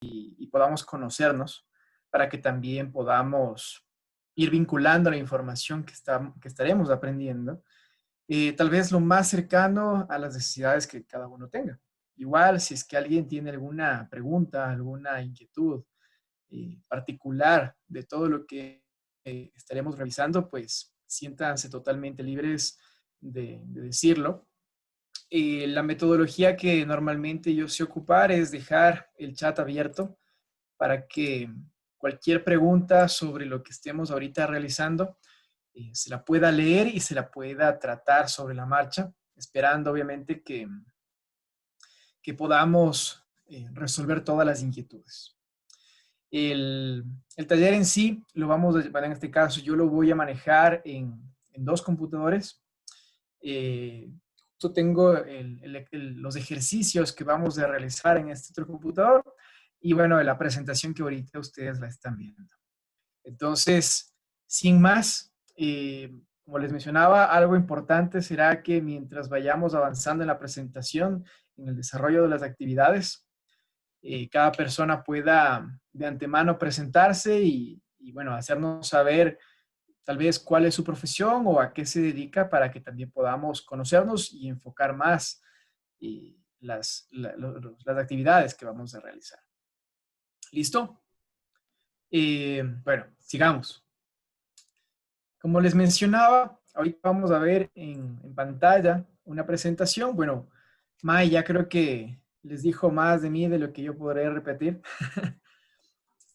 y podamos conocernos para que también podamos ir vinculando la información que estaremos aprendiendo, tal vez lo más cercano a las necesidades que cada uno tenga. Igual, si es que alguien tiene alguna pregunta, alguna inquietud particular de todo lo que estaremos revisando, pues siéntanse totalmente libres de decirlo. La metodología que normalmente yo sé ocupar es dejar el chat abierto para que cualquier pregunta sobre lo que estemos ahorita realizando se la pueda leer y se la pueda tratar sobre la marcha, esperando obviamente que podamos resolver todas las inquietudes. El, el, taller en sí, bueno, en este caso yo lo voy a manejar en dos computadores. Yo tengo los ejercicios que vamos a realizar en este otro computador y bueno, la presentación que ahorita ustedes la están viendo. Entonces, sin más, como les mencionaba, algo importante será que mientras vayamos avanzando en la presentación, en el desarrollo de las actividades, cada persona pueda de antemano presentarse y, bueno, hacernos saber tal vez cuál es su profesión o a qué se dedica para que también podamos conocernos y enfocar más las actividades que vamos a realizar. ¿Listo? Bueno, sigamos. Como les mencionaba, ahorita vamos a ver en pantalla una presentación. Bueno, May ya creo que les dijo más de mí de lo que yo podré repetir.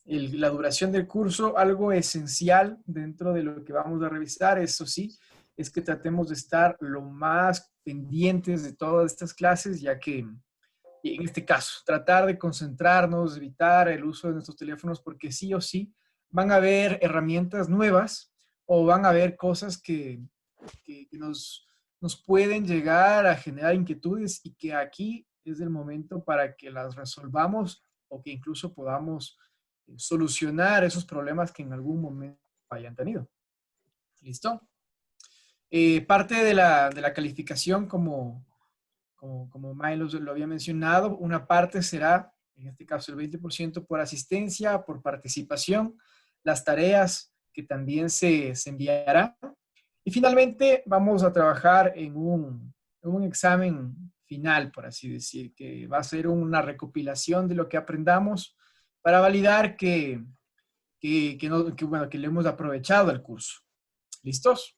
La duración del curso, algo esencial dentro de lo que vamos a revisar, eso sí, es que tratemos de estar lo más pendientes de todas estas clases, ya que en este caso, tratar de concentrarnos, evitar el uso de nuestros teléfonos, porque sí o sí van a haber herramientas nuevas o van a haber cosas que nos pueden llegar a generar inquietudes y que aquí es el momento para que las resolvamos o que incluso podamos solucionar esos problemas que en algún momento hayan tenido. ¿Listo? Parte de la calificación, como Milos lo había mencionado, una parte será, en este caso el 20% por asistencia, por participación, las tareas que también se enviarán. Y finalmente vamos a trabajar en un examen final, por así decir, que va a ser una recopilación de lo que aprendamos para validar bueno, que le hemos aprovechado el curso. ¿Listos?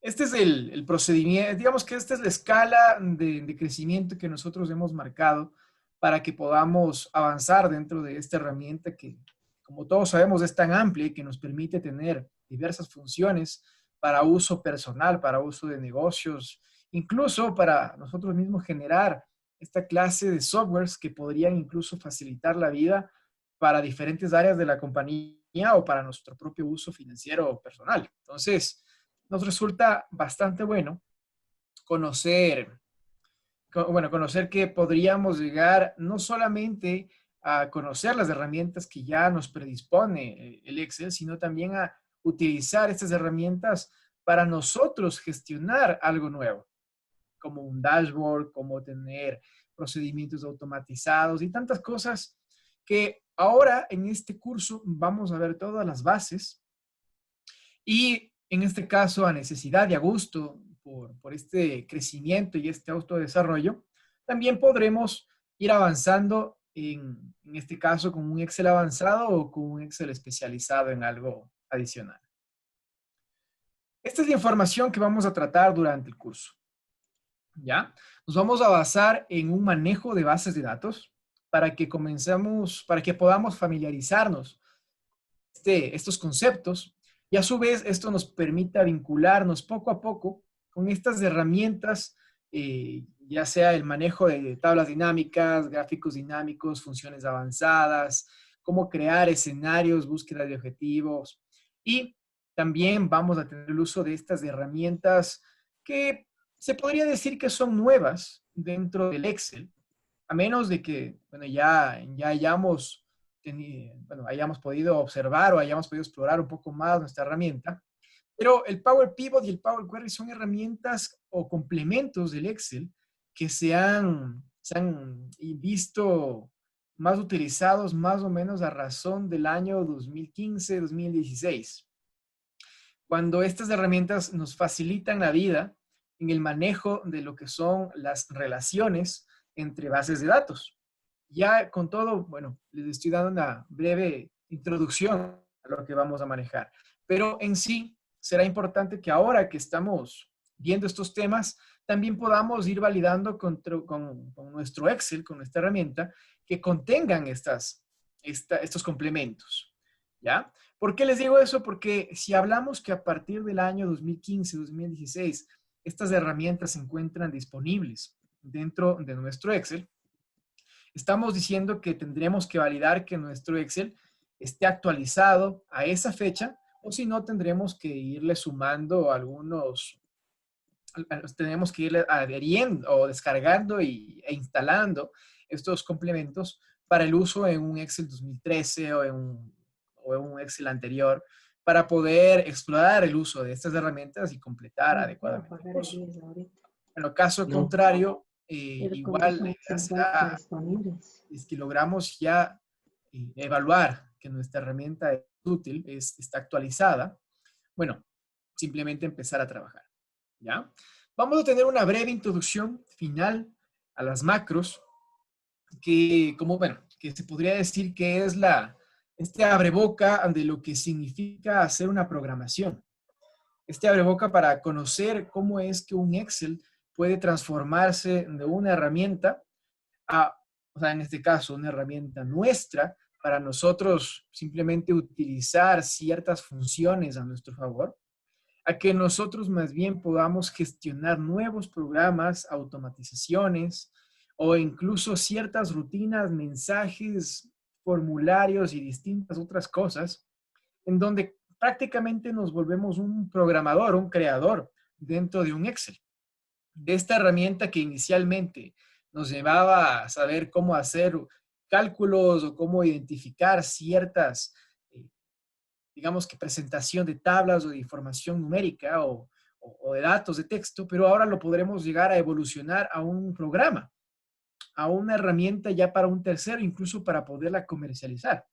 Este es el procedimiento, digamos que esta es la escala de crecimiento que nosotros hemos marcado para que podamos avanzar dentro de esta herramienta que, como todos sabemos, es tan amplia y que nos permite tener diversas funciones para uso personal, para uso de negocios, incluso para nosotros mismos generar esta clase de softwares que podrían incluso facilitar la vida para diferentes áreas de la compañía o para nuestro propio uso financiero o personal. Entonces, nos resulta bastante bueno conocer, conocer que podríamos llegar no solamente a conocer las herramientas que ya nos predispone el Excel, sino también a utilizar estas herramientas para nosotros gestionar algo nuevo, como un dashboard, como tener procedimientos automatizados y tantas cosas que ahora en este curso vamos a ver todas las bases y en este caso, a necesidad y a gusto por este crecimiento y este autodesarrollo, también podremos ir avanzando en este caso con un Excel avanzado o con un Excel especializado en algo adicional. Esta es la información que vamos a tratar durante el curso. ¿Ya? Nos vamos a basar en un manejo de bases de datos para que para que podamos familiarizarnos estos conceptos y a su vez esto nos permita vincularnos poco a poco con estas herramientas, ya sea el manejo de tablas dinámicas, gráficos dinámicos, funciones avanzadas, cómo crear escenarios, búsqueda de objetivos y también vamos a tener el uso de estas herramientas que se podría decir que son nuevas dentro del Excel, a menos de que, bueno, ya hayamos podido observar o hayamos podido explorar un poco más nuestra herramienta. Pero el Power Pivot y el Power Query son herramientas o complementos del Excel que se han se han visto más utilizados más o menos a razón del año 2015-2016, cuando estas herramientas nos facilitan la vida en el manejo de lo que son las relaciones entre bases de datos. Ya con todo, bueno, les estoy dando una breve introducción a lo que vamos a manejar, pero en sí será importante que ahora que estamos viendo estos temas, también podamos ir validando con nuestro Excel, con nuestra herramienta, que contengan estos complementos. ¿Ya? ¿Por qué les digo eso? Porque si hablamos que a partir del año 2015-2016 estas herramientas se encuentran disponibles dentro de nuestro Excel, estamos diciendo que tendremos que validar que nuestro Excel esté actualizado a esa fecha, o si no, tendremos que irle sumando tenemos que irle adheriendo o descargando e instalando estos complementos para el uso en un Excel 2013 o en un Excel anterior, para poder explorar el uso de estas herramientas y completar No puedo adecuadamente el apagar el curso. 10 ahorita. En el caso No. contrario, Pero como igual la son idea 50 será disponibles. es que logramos ya evaluar que nuestra herramienta es útil, está actualizada, bueno, simplemente empezar a trabajar, ¿ya? Vamos a tener una breve introducción final a las macros, que como, bueno, que se podría decir que es este abreboca de lo que significa hacer una programación. Este abreboca para conocer cómo es que un Excel puede transformarse de una herramienta a, o sea, en este caso, una herramienta nuestra para nosotros simplemente utilizar ciertas funciones a nuestro favor, a que nosotros más bien podamos gestionar nuevos programas, automatizaciones o incluso ciertas rutinas, mensajes, formularios y distintas otras cosas, en donde prácticamente nos volvemos un programador, un creador dentro de un Excel. De esta herramienta que inicialmente nos llevaba a saber cómo hacer cálculos o cómo identificar ciertas, eh, digamos que presentación de tablas o de información numérica o de datos de texto, pero ahora lo podremos llegar a evolucionar a un programa, a una herramienta ya para un tercero, incluso para poderla comercializar.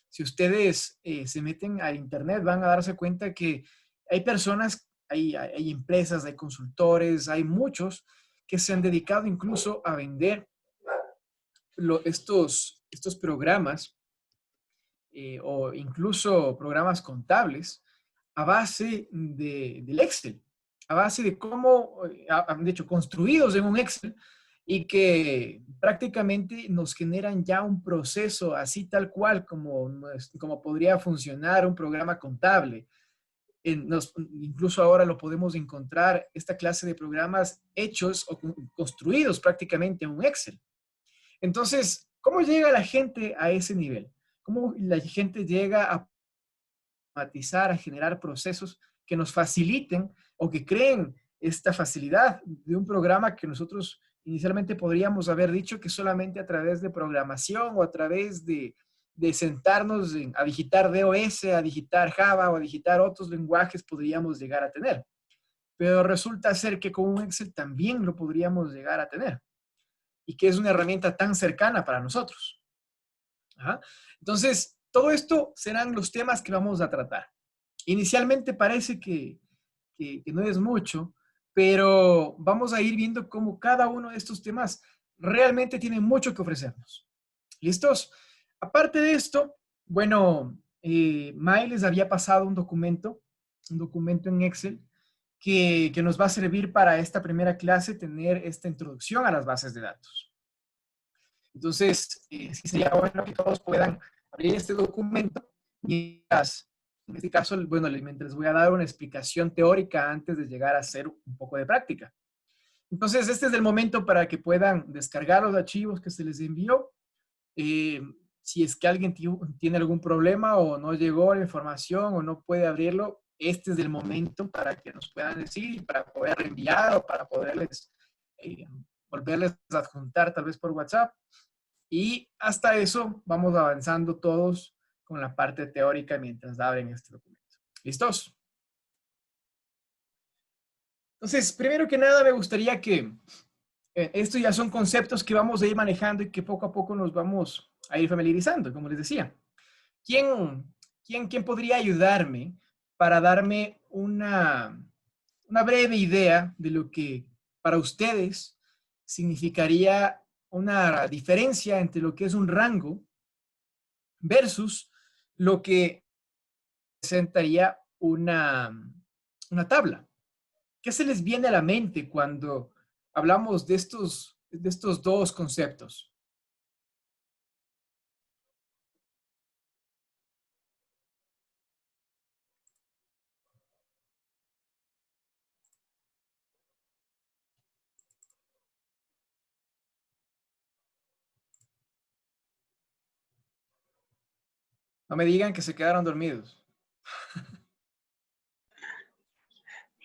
Si ustedes se meten a internet, van a darse cuenta que hay personas, hay empresas, hay consultores, hay muchos que se han dedicado incluso a vender estos programas o incluso programas contables a base del Excel, a base de cómo, de hecho, construidos en un Excel y que prácticamente nos generan ya un proceso así tal cual como podría funcionar un programa contable. Incluso ahora lo podemos encontrar, esta clase de programas hechos o construidos prácticamente en un Excel. Entonces, ¿cómo llega la gente a ese nivel? ¿Cómo la gente llega a automatizar, a generar procesos que nos faciliten o que creen esta facilidad de un programa que nosotros inicialmente podríamos haber dicho que solamente a través de programación o a través de sentarnos a digitar DOS, a digitar Java o a digitar otros lenguajes podríamos llegar a tener? Pero resulta ser que con un Excel también lo podríamos llegar a tener y que es una herramienta tan cercana para nosotros. ¿Ah? Entonces, todo esto serán los temas que vamos a tratar. Inicialmente parece que no es mucho, pero vamos a ir viendo cómo cada uno de estos temas realmente tiene mucho que ofrecernos. ¿Listos? Aparte de esto, bueno, May les había pasado un documento en Excel que nos va a servir para esta primera clase tener esta introducción a las bases de datos. Entonces, sí sería bueno que todos puedan abrir este documento mientras, en este caso, bueno, les voy a dar una explicación teórica antes de llegar a hacer un poco de práctica. Entonces, este es el momento para que puedan descargar los archivos que se les envió. Eh, si es que alguien tiene algún problema o no llegó la información o no puede abrirlo, este es el momento para que nos puedan decir, para poder enviar o para poderles volverles a adjuntar tal vez por WhatsApp. Y hasta eso vamos avanzando todos con la parte teórica mientras abren este documento. ¿Listos? Entonces, primero que nada me gustaría que estos ya son conceptos que vamos a ir manejando y que poco a poco nos vamos a ir familiarizando, como les decía. ¿Quién, quién podría ayudarme para darme una breve idea de lo que para ustedes significaría una diferencia entre lo que es un rango versus lo que presentaría una tabla? ¿Qué se les viene a la mente cuando hablamos de estos dos conceptos? No me digan que se quedaron dormidos.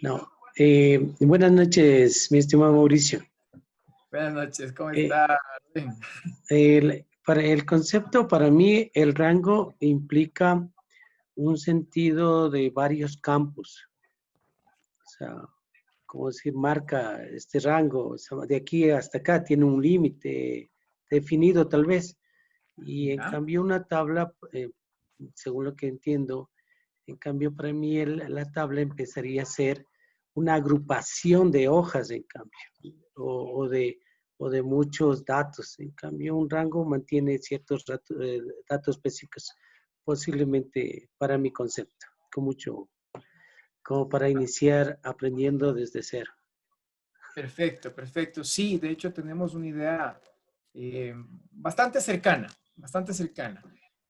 No. Buenas noches, mi estimado Mauricio. Buenas noches, ¿cómo Eh, está? para el concepto, para mí, el rango implica un sentido de varios campos. O sea, como decir, marca este rango, o sea, de aquí hasta acá tiene un límite definido tal vez. Y en ¿Ya? cambio una tabla, según lo que entiendo, en cambio para mí la tabla empezaría a ser una agrupación de hojas, en cambio, o de muchos datos. En cambio, un rango mantiene ciertos datos específicos, posiblemente para mi concepto, con mucho, como para iniciar aprendiendo desde cero. Perfecto, perfecto. Sí, de hecho tenemos una idea bastante cercana, bastante cercana.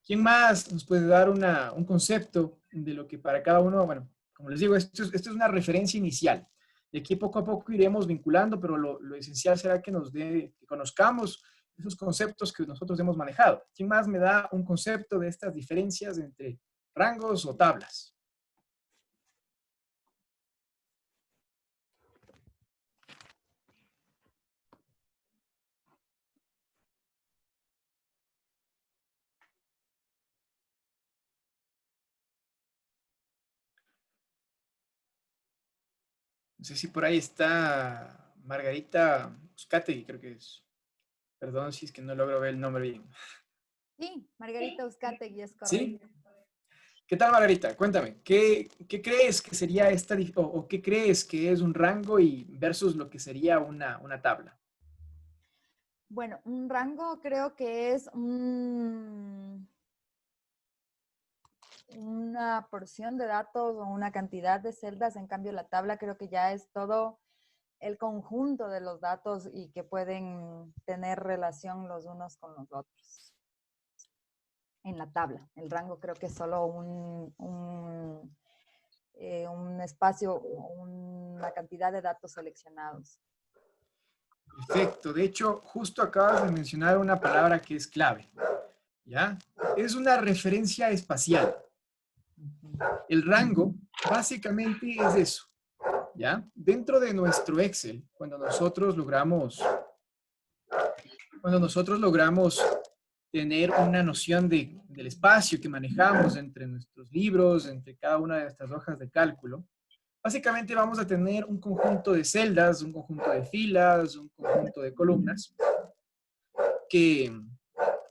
¿Quién más nos puede dar un concepto de lo que para cada uno, bueno, como les digo, esto es una referencia inicial. De aquí poco a poco iremos vinculando, pero lo esencial será que que conozcamos esos conceptos que nosotros hemos manejado. ¿Quién más me da un concepto de estas diferencias entre rangos o tablas? No sé si por ahí está Margarita Uzcategui, creo que es. Perdón si es que no logro ver el nombre bien. Sí, Margarita Uzcategui es ¿Sí? correcto. ¿Qué tal, Margarita? Cuéntame, ¿qué crees que sería o qué crees que es un rango y versus lo que sería una tabla? Bueno, un rango creo que es una porción de datos o una cantidad de celdas. En cambio, la tabla creo que ya es todo el conjunto de los datos y que pueden tener relación los unos con los otros. En la tabla, el rango creo que es solo un espacio, una cantidad de datos seleccionados. Perfecto. De hecho, justo acabas de mencionar una palabra que es clave, ¿ya? Es una referencia espacial. El rango básicamente es eso, ¿ya? Dentro de nuestro Excel, cuando nosotros logramos tener una noción del espacio que manejamos entre nuestros libros, entre cada una de estas hojas de cálculo, básicamente vamos a tener un conjunto de celdas, un conjunto de filas, un conjunto de columnas que,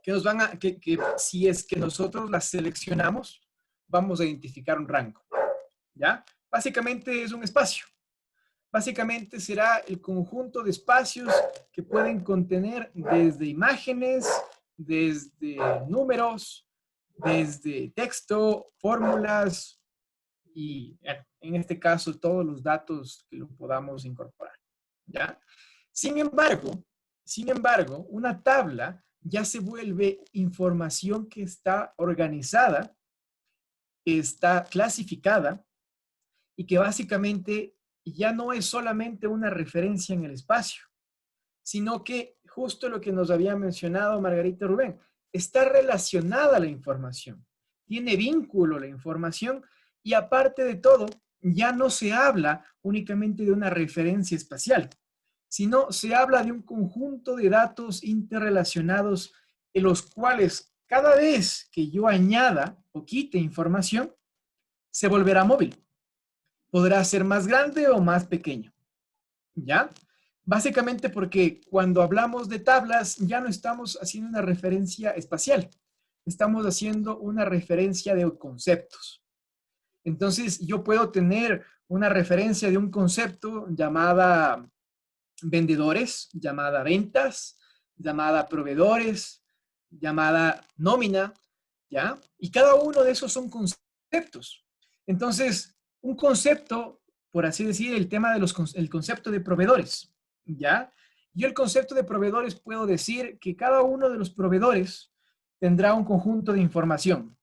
que si es que nosotros las seleccionamos, vamos a identificar un rango, ¿ya? Básicamente es un espacio. Básicamente será el conjunto de espacios que pueden contener desde imágenes, desde números, desde texto, fórmulas y en este caso todos los datos que lo podamos incorporar. ¿Ya? Sin embargo, sin embargo, una tabla ya se vuelve información que está organizada, que está clasificada y que básicamente ya no es solamente una referencia en el espacio, sino que justo lo que nos había mencionado Margarita Rubén, está relacionada la información, tiene vínculo la información y aparte de todo, ya no se habla únicamente de una referencia espacial, sino se habla de un conjunto de datos interrelacionados en los cuales cada vez que yo añada o quite información, se volverá móvil. Podrá ser más grande o más pequeño. ¿Ya? Básicamente porque cuando hablamos de tablas ya no estamos haciendo una referencia espacial, estamos haciendo una referencia de conceptos. Entonces yo puedo tener una referencia de un concepto llamada vendedores, llamada ventas, llamada proveedores, llamada nómina, ¿ya? Y cada uno de esos son conceptos. Entonces, un concepto, por así decir, el tema de el concepto de proveedores, ¿ya? Yo el concepto de proveedores puedo decir que cada uno de los proveedores tendrá un conjunto de información.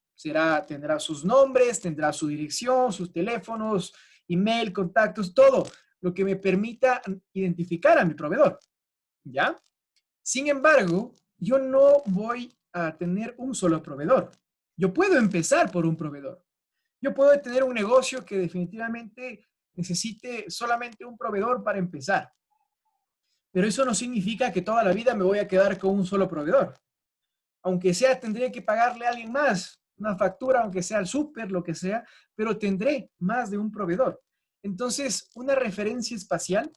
Tendrá sus nombres, tendrá su dirección, sus teléfonos, email, contactos, todo lo que me permita identificar a mi proveedor, ¿ya? Sin embargo, yo no voy a tener un solo proveedor. Yo puedo empezar por un proveedor. Yo puedo tener un negocio que definitivamente necesite solamente un proveedor para empezar. Pero eso no significa que toda la vida me voy a quedar con un solo proveedor. Aunque sea, tendría que pagarle a alguien más una factura, aunque sea el súper, lo que sea, pero tendré más de un proveedor. Entonces, una referencia espacial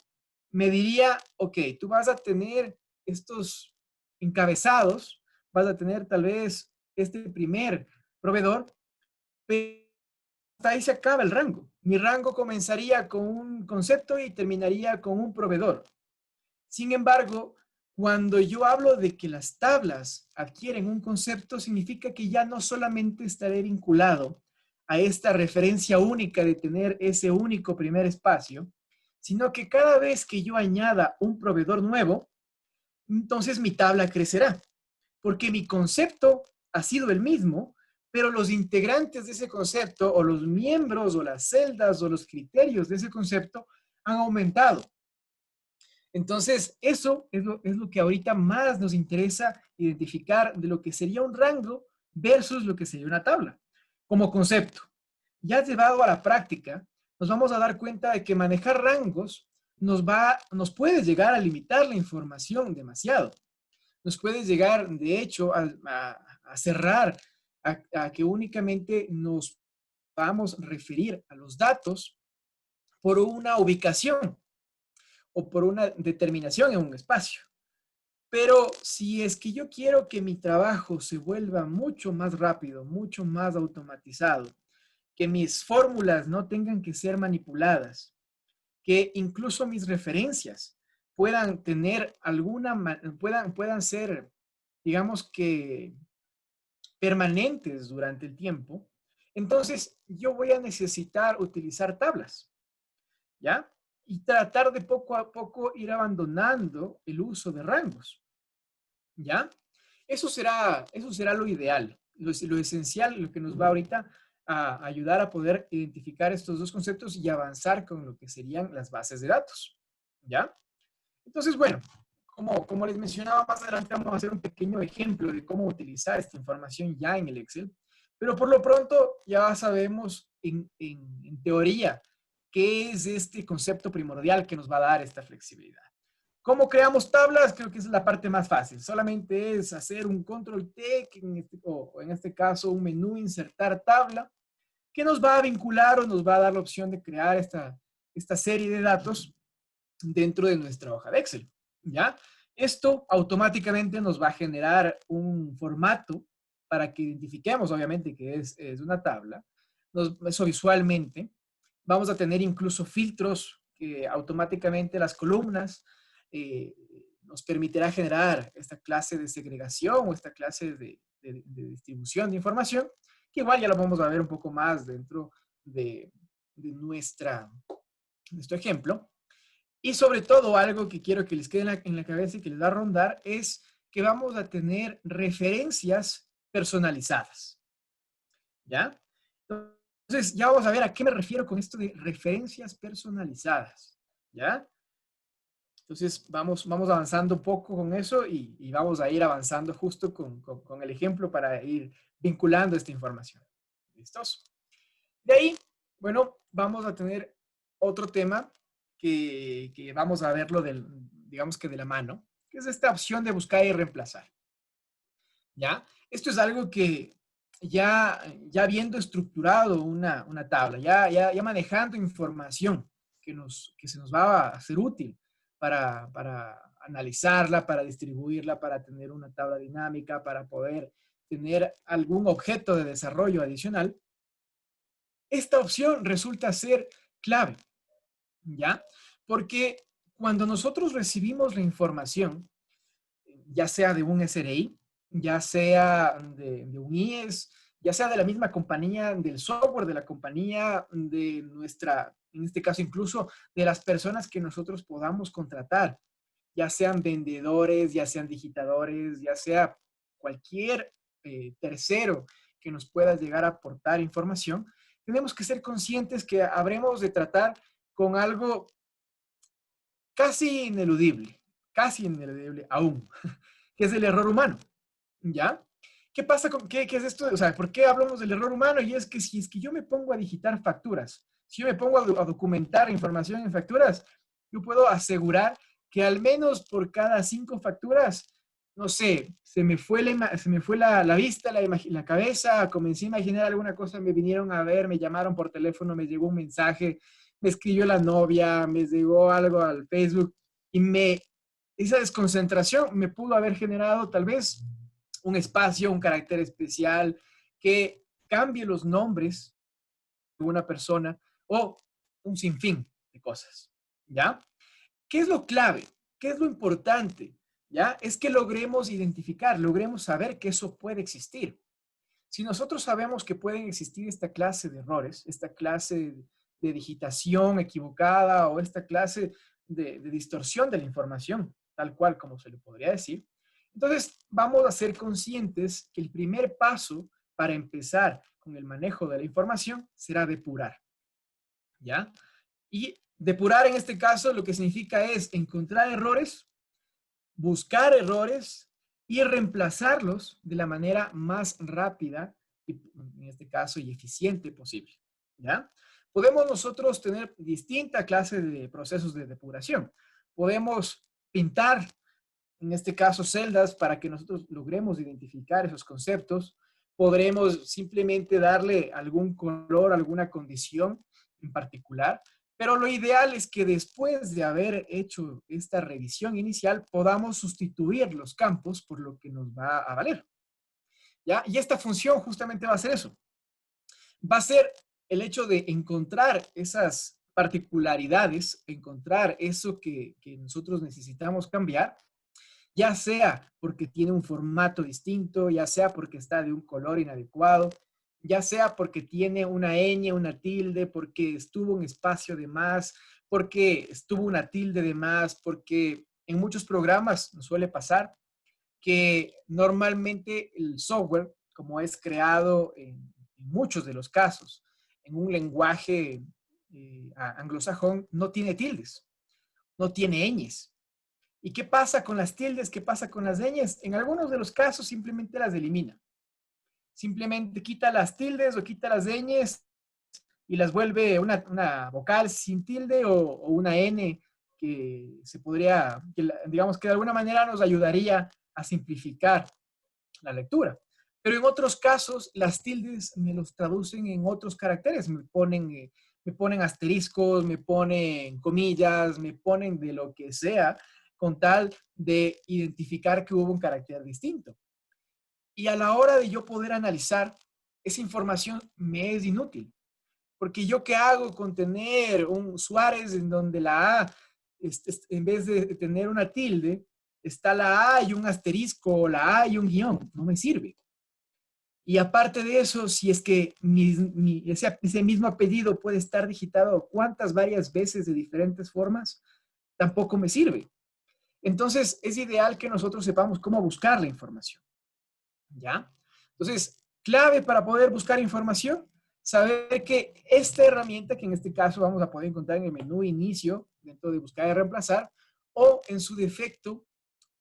me diría, ok, tú vas a tener estos encabezados, vas a tener tal vez este primer proveedor, pero hasta ahí se acaba el rango. Mi rango comenzaría con un concepto y terminaría con un proveedor. Sin embargo, cuando yo hablo de que las tablas adquieren un concepto, significa que ya no solamente estaré vinculado a esta referencia única de tener ese único primer espacio, sino que cada vez que yo añada un proveedor nuevo, entonces mi tabla crecerá, porque mi concepto ha sido el mismo, pero los integrantes de ese concepto o los miembros o las celdas o los criterios de ese concepto han aumentado. Entonces, eso es lo que ahorita más nos interesa identificar de lo que sería un rango versus lo que sería una tabla, como concepto. Ya llevado a la práctica, nos vamos a dar cuenta de que manejar rangos nos puede llegar a limitar la información demasiado. Nos puede llegar, de hecho, a cerrar, a que únicamente nos vamos a referir a los datos por una ubicación o por una determinación en un espacio. Pero si es que yo quiero que mi trabajo se vuelva mucho más rápido, mucho más automatizado, que mis fórmulas no tengan que ser manipuladas, que incluso mis referencias puedan tener puedan ser, digamos que, permanentes durante el tiempo, entonces yo voy a necesitar utilizar tablas, ¿ya? Y tratar de poco a poco ir abandonando el uso de rangos, ¿ya? Eso será lo ideal, lo esencial, lo que nos va ahorita a ayudar a poder identificar estos dos conceptos y avanzar con lo que serían las bases de datos, ¿ya? Entonces, bueno, como les mencionaba, más adelante vamos a hacer un pequeño ejemplo de cómo utilizar esta información ya en el Excel, pero por lo pronto ya sabemos en teoría qué es este concepto primordial que nos va a dar esta flexibilidad. ¿Cómo creamos tablas? Creo que esa es la parte más fácil. Solamente es hacer un control T, o en este caso un menú, insertar tabla, que nos va a vincular o nos va a dar la opción de crear esta serie de datos dentro de nuestra hoja de Excel, ¿ya? Esto automáticamente nos va a generar un formato para que identifiquemos, obviamente, que es una tabla. Eso visualmente. Vamos a tener incluso filtros que automáticamente las columnas eh, nos permitirá generar esta clase de segregación o esta clase de distribución de información, que igual ya lo vamos a ver un poco más dentro de nuestro ejemplo. Y sobre todo, algo que quiero que les quede en la cabeza y que les va a rondar es que vamos a tener referencias personalizadas, ¿ya? Entonces, ya vamos a ver a qué me refiero con esto de referencias personalizadas, ¿ya? Entonces, vamos avanzando un poco con eso y vamos a ir avanzando justo con el ejemplo para ir vinculando esta información. ¿Listos? De ahí, bueno, vamos a tener otro tema que vamos a verlo digamos que de la mano, que es esta opción de buscar y reemplazar. ¿Ya? Esto es algo que ya viendo estructurado una tabla, ya manejando información que se nos va a ser útil para analizarla, para distribuirla, para tener una tabla dinámica, para poder tener algún objeto de desarrollo adicional, esta opción resulta ser clave, ¿ya? Porque cuando nosotros recibimos la información, ya sea de un SRI, ya sea de un IES, ya sea de la misma compañía, del software de la compañía, de nuestra, en este caso incluso de las personas que nosotros podamos contratar, ya sean vendedores, ya sean digitadores, ya sea cualquier tercero que nos pueda llegar a aportar información, tenemos que ser conscientes que habremos de tratar con algo casi ineludible aún, que es el error humano, ¿ya? ¿Qué pasa con, qué es esto? O sea, ¿por qué hablamos del error humano? Y es que si es que yo me pongo a digitar facturas, si yo me pongo a documentar información en facturas, yo puedo asegurar que al menos por cada 5 facturas, no sé, se me fue la vista, la cabeza, comencé a imaginar alguna cosa, me vinieron a ver, me llamaron por teléfono, me llegó un mensaje, me escribió la novia, me llegó algo al Facebook y esa desconcentración me pudo haber generado tal vez un espacio, un carácter especial que cambie los nombres de una persona o un sinfín de cosas, ¿ya? ¿Qué es lo clave? ¿Qué es lo importante? ¿Ya? Es que logremos identificar, logremos saber que eso puede existir. Si nosotros sabemos que pueden existir esta clase de errores, esta clase de digitación equivocada o esta clase de distorsión de la información, tal cual como se le podría decir, entonces vamos a ser conscientes que el primer paso para empezar con el manejo de la información será depurar, ¿ya? Y depurar en este caso lo que significa es encontrar errores, buscar errores y reemplazarlos de la manera más rápida y en este caso y eficiente posible, ¿ya? Podemos nosotros tener distinta clase de procesos de depuración. Podemos pintar, en este caso, celdas para que nosotros logremos identificar esos conceptos. Podremos simplemente darle algún color, alguna condición en particular, pero lo ideal es que después de haber hecho esta revisión inicial podamos sustituir los campos por lo que nos va a valer, ¿ya? Y esta función justamente va a ser eso. Va a ser el hecho de encontrar esas particularidades, encontrar eso que nosotros necesitamos cambiar, ya sea porque tiene un formato distinto, ya sea porque está de un color inadecuado, ya sea porque tiene una ñ, una tilde, porque estuvo un espacio de más, porque estuvo una tilde de más, porque en muchos programas nos suele pasar que normalmente el software, como es creado en muchos de los casos, en un lenguaje anglosajón, no tiene tildes, no tiene ñes. ¿Y qué pasa con las tildes? ¿Qué pasa con las ñes? En algunos de los casos simplemente las elimina. Simplemente quita las tildes o quita las ñes y las vuelve una vocal sin tilde o una N que se podría, digamos que de alguna manera nos ayudaría a simplificar la lectura. Pero en otros casos, las tildes me los traducen en otros caracteres. Me ponen asteriscos, me ponen comillas, me ponen de lo que sea, con tal de identificar que hubo un carácter distinto. Y a la hora de yo poder analizar, esa información me es inútil. Porque yo qué hago con tener un Suárez en donde la A, en vez de tener una tilde, está la A y un asterisco, o la A y un guión. No me sirve. Y aparte de eso, si es que ese mismo apellido puede estar digitado varias veces de diferentes formas, tampoco me sirve. Entonces, es ideal que nosotros sepamos cómo buscar la información. ¿Ya? Entonces, clave para poder buscar información, saber que esta herramienta, que en este caso vamos a poder encontrar en el menú inicio, dentro de buscar y reemplazar, o en su defecto,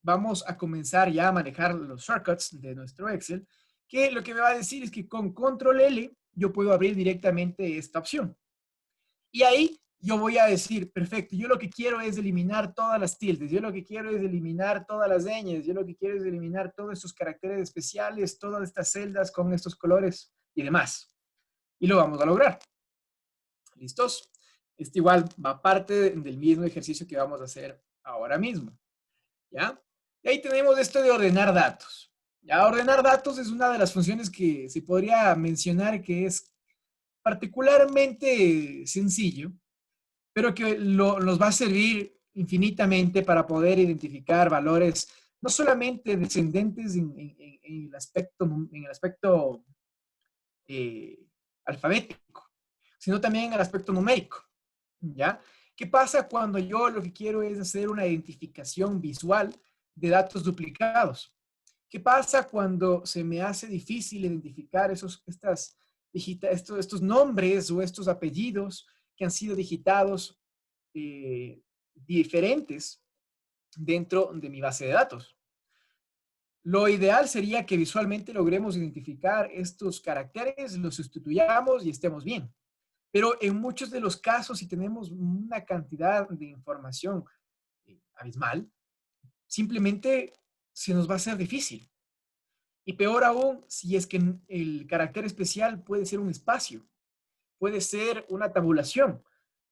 vamos a comenzar ya a manejar los shortcuts de nuestro Excel, que lo que me va a decir es que con control L yo puedo abrir directamente esta opción. Y ahí yo voy a decir, perfecto, yo lo que quiero es eliminar todas las tildes, yo lo que quiero es eliminar todas las ñes, yo lo que quiero es eliminar todos estos caracteres especiales, todas estas celdas con estos colores y demás. Y lo vamos a lograr. ¿Listos? Este igual va parte del mismo ejercicio que vamos a hacer ahora mismo, ¿ya? Y ahí tenemos esto de ordenar datos. Ya, ordenar datos es una de las funciones que se podría mencionar que es particularmente sencillo, pero que nos va a servir infinitamente para poder identificar valores no solamente descendentes en el aspecto eh, alfabético, sino también en el aspecto numérico, ¿ya? ¿Qué pasa cuando yo lo que quiero es hacer una identificación visual de datos duplicados? ¿Qué pasa cuando se me hace difícil identificar estos nombres o estos apellidos que han sido digitados diferentes dentro de mi base de datos? Lo ideal sería que visualmente logremos identificar estos caracteres, los sustituyamos y estemos bien. Pero en muchos de los casos, si tenemos una cantidad de información abismal, simplemente se nos va a hacer difícil. Y peor aún, si es que el carácter especial puede ser un espacio, puede ser una tabulación.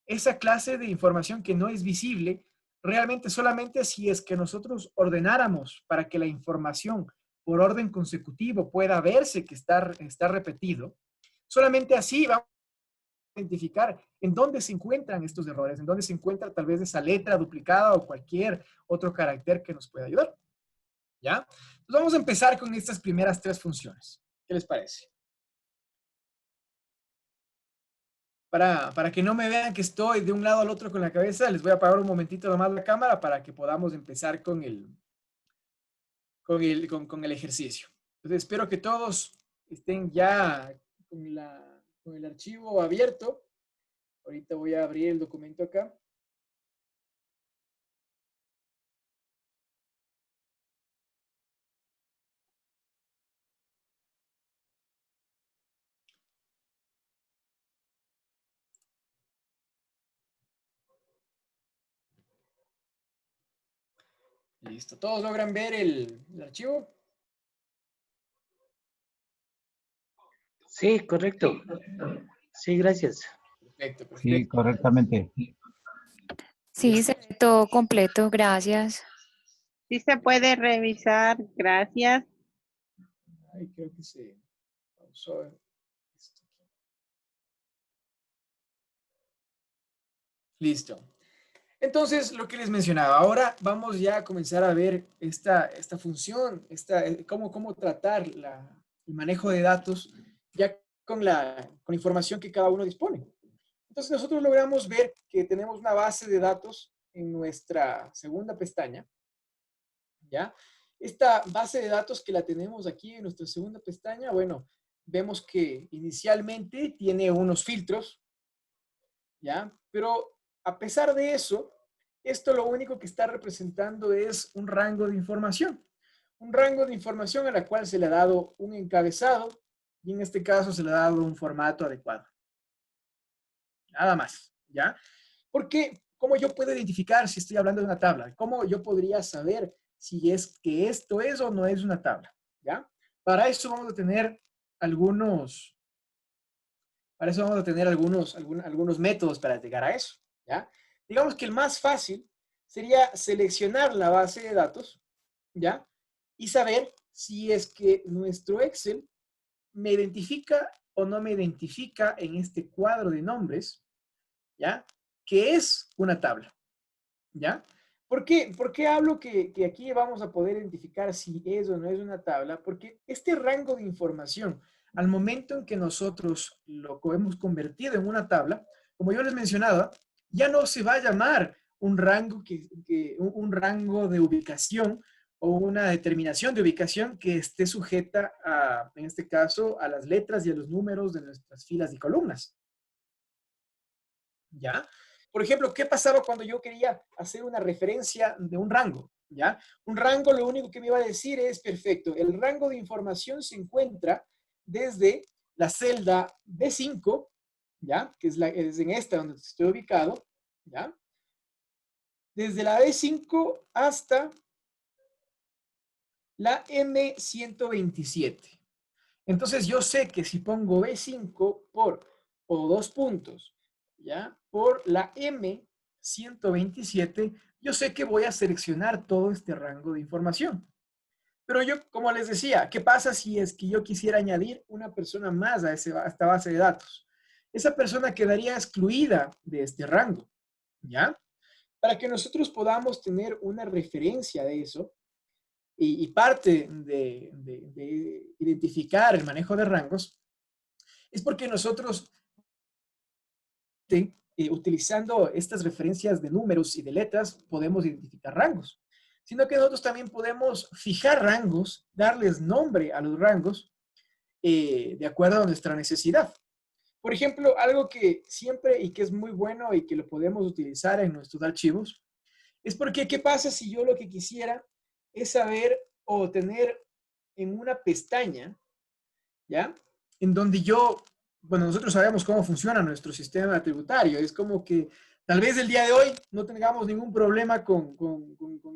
Esa clase de información que no es visible, realmente solamente si es que nosotros ordenáramos para que la información por orden consecutivo pueda verse que está repetido, solamente así vamos a identificar en dónde se encuentran estos errores, en dónde se encuentra tal vez esa letra duplicada o cualquier otro carácter que nos pueda ayudar. ¿Ya? Entonces vamos a empezar con estas primeras tres funciones. ¿Qué les parece? Para que no me vean que estoy de un lado al otro con la cabeza, les voy a apagar un momentito nomás la cámara para que podamos empezar con el ejercicio. Entonces espero que todos estén ya con el archivo abierto. Ahorita voy a abrir el documento acá. Listo. ¿Todos logran ver el archivo? Sí, correcto. Sí, gracias. Perfecto, perfecto. Sí, correctamente. Sí, se ve todo completo, gracias. Sí se puede revisar, gracias. Ay, creo que se pausó esto aquí. Listo. Entonces, lo que les mencionaba, ahora vamos ya a comenzar a ver esta función, cómo tratar el manejo de datos ya con la información que cada uno dispone. Entonces, nosotros logramos ver que tenemos una base de datos en nuestra segunda pestaña, ¿ya? Esta base de datos que la tenemos aquí en nuestra segunda pestaña, bueno, vemos que inicialmente tiene unos filtros, ¿ya? Pero a pesar de eso, esto lo único que está representando es un rango de información. Un rango de información a la cual se le ha dado un encabezado y en este caso se le ha dado un formato adecuado. Nada más, ¿ya? Porque, ¿cómo yo puedo identificar si estoy hablando de una tabla? ¿Cómo yo podría saber si es que esto es o no es una tabla? ¿Ya? Para eso vamos a tener algunos algunos métodos para llegar a eso, ¿ya? Digamos que el más fácil sería seleccionar la base de datos, ¿ya? Y saber si es que nuestro Excel me identifica o no me identifica en este cuadro de nombres, ¿ya? Que es una tabla, ¿ya? ¿Por qué hablo que aquí vamos a poder identificar si es o no es una tabla? Porque este rango de información, al momento en que nosotros lo hemos convertido en una tabla, como yo les mencionaba, ya no se va a llamar un rango, un rango de ubicación o una determinación de ubicación que esté sujeta a, en este caso, a las letras y a los números de nuestras filas y columnas. ¿Ya? Por ejemplo, ¿qué pasaba cuando yo quería hacer una referencia de un rango? ¿Ya? Un rango lo único que me iba a decir es, perfecto, el rango de información se encuentra desde la celda B5, ¿ya? Que es en esta donde estoy ubicado, ¿ya? Desde la B5 hasta la M127. Entonces yo sé que si pongo B5 o dos puntos, ¿ya? Por la M 127, yo sé que voy a seleccionar todo este rango de información. Pero yo, como les decía, ¿qué pasa si es que yo quisiera añadir una persona más a esta base de datos? Esa persona quedaría excluida de este rango, ¿ya? Para que nosotros podamos tener una referencia de eso y parte de identificar el manejo de rangos, es porque nosotros, utilizando estas referencias de números y de letras, podemos identificar rangos, sino que nosotros también podemos fijar rangos, darles nombre a los rangos de acuerdo a nuestra necesidad. Por ejemplo, algo que siempre y que es muy bueno y que lo podemos utilizar en nuestros archivos, es porque, ¿qué pasa si yo lo que quisiera es saber o tener en una pestaña, ¿ya? En donde yo, bueno, nosotros sabemos cómo funciona nuestro sistema tributario. Es como que tal vez el día de hoy no tengamos ningún problema con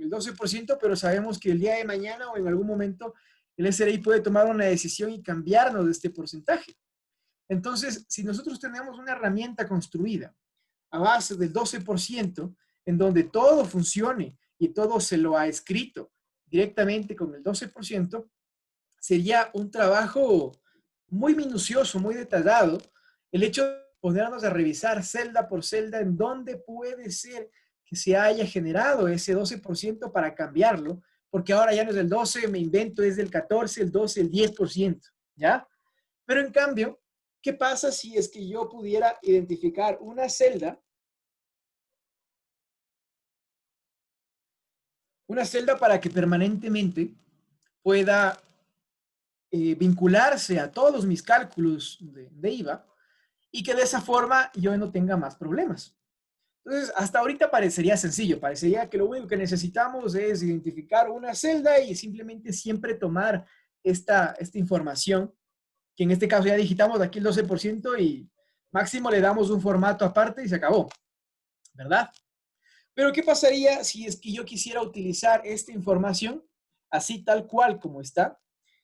el 12%, pero sabemos que el día de mañana o en algún momento el SRI puede tomar una decisión y cambiarnos de este porcentaje. Entonces, si nosotros tenemos una herramienta construida a base del 12%, en donde todo funcione y todo se lo ha escrito directamente con el 12%, sería un trabajo muy minucioso, muy detallado, el hecho de ponernos a revisar celda por celda en dónde puede ser que se haya generado ese 12% para cambiarlo, porque ahora ya no es el 12, me invento, es del 14, el 12, el 10%, ¿ya? Pero en cambio, ¿qué pasa si es que yo pudiera identificar una celda para que permanentemente pueda vincularse a todos mis cálculos de IVA y que de esa forma yo no tenga más problemas? Entonces, hasta ahorita parecería sencillo, parecería que lo único que necesitamos es identificar una celda y simplemente siempre tomar esta información, que en este caso ya digitamos aquí el 12% y máximo le damos un formato aparte y se acabó, ¿verdad? Pero ¿qué pasaría si es que yo quisiera utilizar esta información así tal cual como está?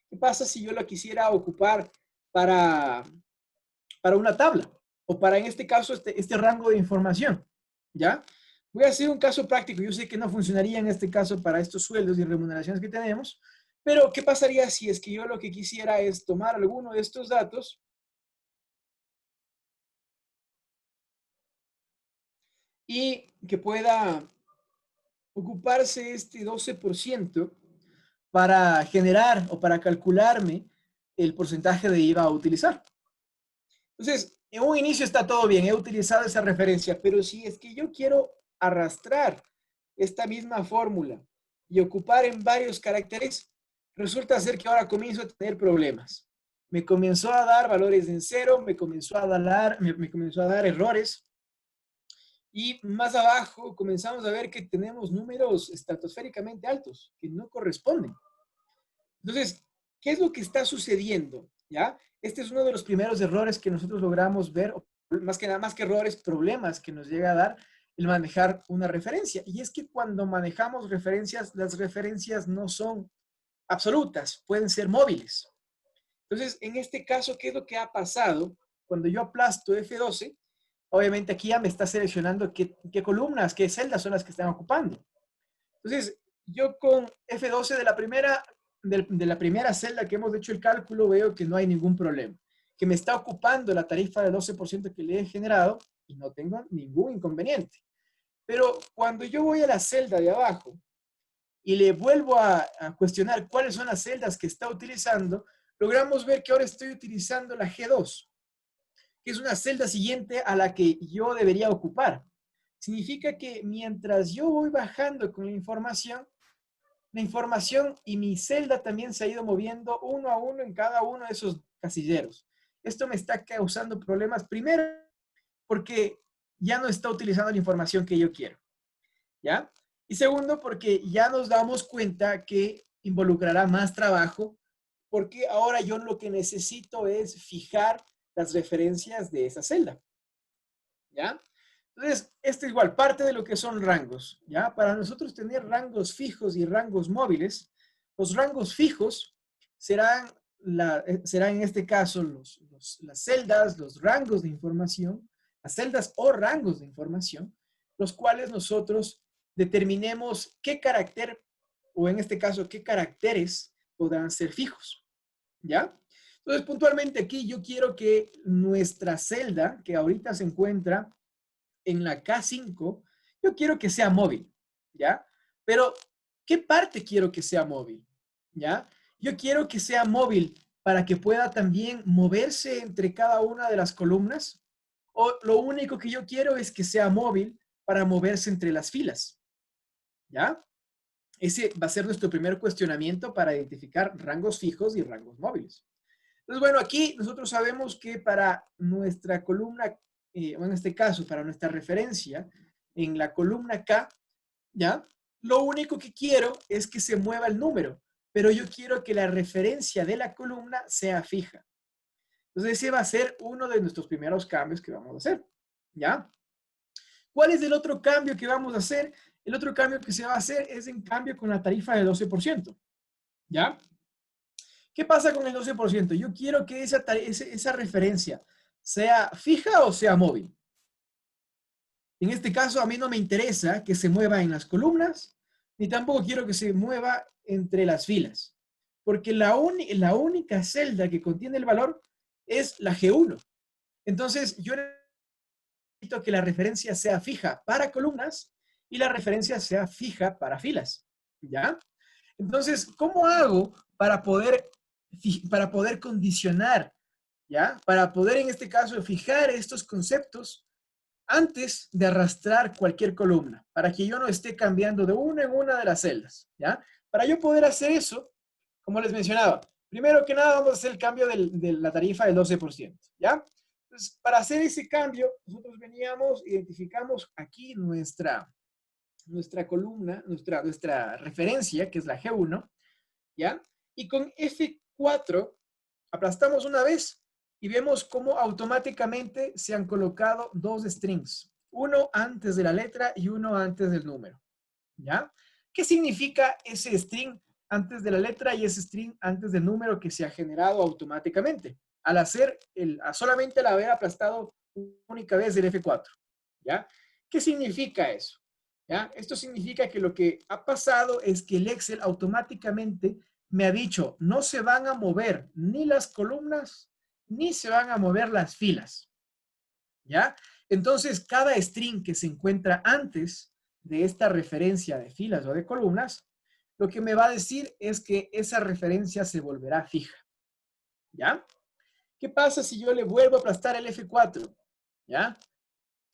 ¿Qué pasa si yo la quisiera ocupar para, para una tabla o para, en este caso, este rango de información? ¿Ya? Voy a hacer un caso práctico. Yo sé que no funcionaría en este caso para estos sueldos y remuneraciones que tenemos, pero ¿qué pasaría si es que yo lo que quisiera es tomar alguno de estos datos y que pueda ocuparse este 12% para generar o para calcularme el porcentaje de IVA a utilizar? Entonces, en un inicio está todo bien, he utilizado esa referencia, pero si es que yo quiero arrastrar esta misma fórmula y ocupar en varios caracteres, resulta ser que ahora comienzo a tener problemas. Me comenzó a dar valores en cero, me comenzó a dar errores, y más abajo comenzamos a ver que tenemos números estratosféricamente altos que no corresponden. Entonces, ¿qué es lo que está sucediendo? ¿Ya? Este es uno de los primeros errores que nosotros logramos ver, más que nada, más que errores, problemas que nos llega a dar el manejar una referencia. Y es que cuando manejamos referencias, las referencias no son absolutas, pueden ser móviles. Entonces, en este caso, ¿qué es lo que ha pasado? Cuando yo aplasto F12, obviamente aquí ya me está seleccionando qué columnas, qué celdas son las que están ocupando. Entonces, yo con F12 de la primera celda que hemos hecho el cálculo, veo que no hay ningún problema, que me está ocupando la tarifa del 12% que le he generado y no tengo ningún inconveniente. Pero cuando yo voy a la celda de abajo y le vuelvo a cuestionar cuáles son las celdas que está utilizando, logramos ver que ahora estoy utilizando la G2, que es una celda siguiente a la que yo debería ocupar. Significa que mientras yo voy bajando con la información y mi celda también se ha ido moviendo uno a uno en cada uno de esos casilleros. Esto me está causando problemas, primero, porque ya no está utilizando la información que yo quiero, ¿ya? Y segundo, porque ya nos damos cuenta que involucrará más trabajo, porque ahora yo lo que necesito es fijar las referencias de esa celda, ¿ya? Entonces, esto es igual, parte de lo que son rangos, ¿ya? Para nosotros tener rangos fijos y rangos móviles, los rangos fijos serán en este caso las celdas, los rangos de información, las celdas o rangos de información, los cuales nosotros determinemos qué carácter, o en este caso, qué caracteres podrán ser fijos, ¿ya? Entonces, puntualmente aquí yo quiero que nuestra celda, que ahorita se encuentra en la K5, yo quiero que sea móvil, ¿ya? Pero, ¿qué parte quiero que sea móvil? ¿Ya? Yo quiero que sea móvil para que pueda también moverse entre cada una de las columnas, o lo único que yo quiero es que sea móvil para moverse entre las filas, ¿ya? Ese va a ser nuestro primer cuestionamiento para identificar rangos fijos y rangos móviles. Entonces, bueno, aquí nosotros sabemos que para nuestra columna, o en este caso, para nuestra referencia, en la columna K, ¿ya? Lo único que quiero es que se mueva el número, pero yo quiero que la referencia de la columna sea fija. Entonces, ese va a ser uno de nuestros primeros cambios que vamos a hacer, ¿ya? ¿Cuál es el otro cambio que vamos a hacer? El otro cambio que se va a hacer es en cambio con la tarifa de 12%, ¿ya? ¿Qué pasa con el 12%? Yo quiero que esa referencia sea fija o sea móvil. En este caso, a mí no me interesa que se mueva en las columnas, ni tampoco quiero que se mueva entre las filas, porque la única celda que contiene el valor es la G1. Entonces, yo necesito que la referencia sea fija para columnas y la referencia sea fija para filas, ¿ya? Entonces, ¿cómo hago para poder condicionar, ¿ya? Para poder, en este caso, fijar estos conceptos antes de arrastrar cualquier columna, para que yo no esté cambiando de una en una de las celdas, ¿ya? Para yo poder hacer eso, como les mencionaba, primero que nada vamos a hacer el cambio de la tarifa del 12%, ¿ya? Entonces, para hacer ese cambio, nosotros identificamos aquí nuestra columna, nuestra referencia, que es la G1, ¿ya? Y con F4 aplastamos una vez y vemos cómo automáticamente se han colocado dos strings, uno antes de la letra y uno antes del número, ¿ya? ¿Qué significa ese string antes de la letra y ese string antes del número que se ha generado automáticamente? Solamente al haber aplastado una única vez el F4, ¿ya? ¿Qué significa eso? ¿Ya? Esto significa que lo que ha pasado es que el Excel automáticamente me ha dicho, no se van a mover ni las columnas, ni se van a mover las filas, ¿ya? Entonces, cada string que se encuentra antes de esta referencia de filas o de columnas, lo que me va a decir es que esa referencia se volverá fija, ¿ya? ¿Qué pasa si yo le vuelvo a aplastar el F4? ¿Ya?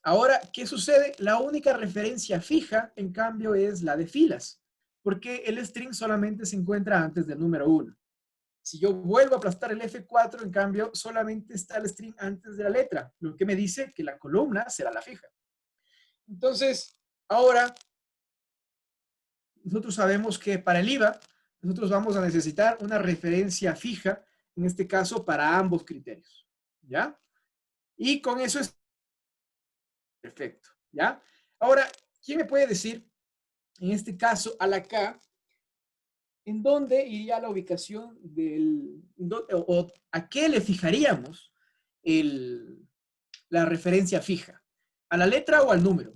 Ahora, ¿qué sucede? La única referencia fija, en cambio, es la de filas, porque el string solamente se encuentra antes del número 1. Si yo vuelvo a aplastar el F4, en cambio, solamente está el string antes de la letra, lo que me dice que la columna será la fija. Entonces, ahora, nosotros sabemos que para el IVA, nosotros vamos a necesitar una referencia fija, en este caso, para ambos criterios, ¿ya? Y con eso es perfecto, ¿ya? Ahora, ¿quién me puede decir, en este caso, a la K, en dónde iría la ubicación o a qué le fijaríamos la referencia fija? ¿A la letra o al número?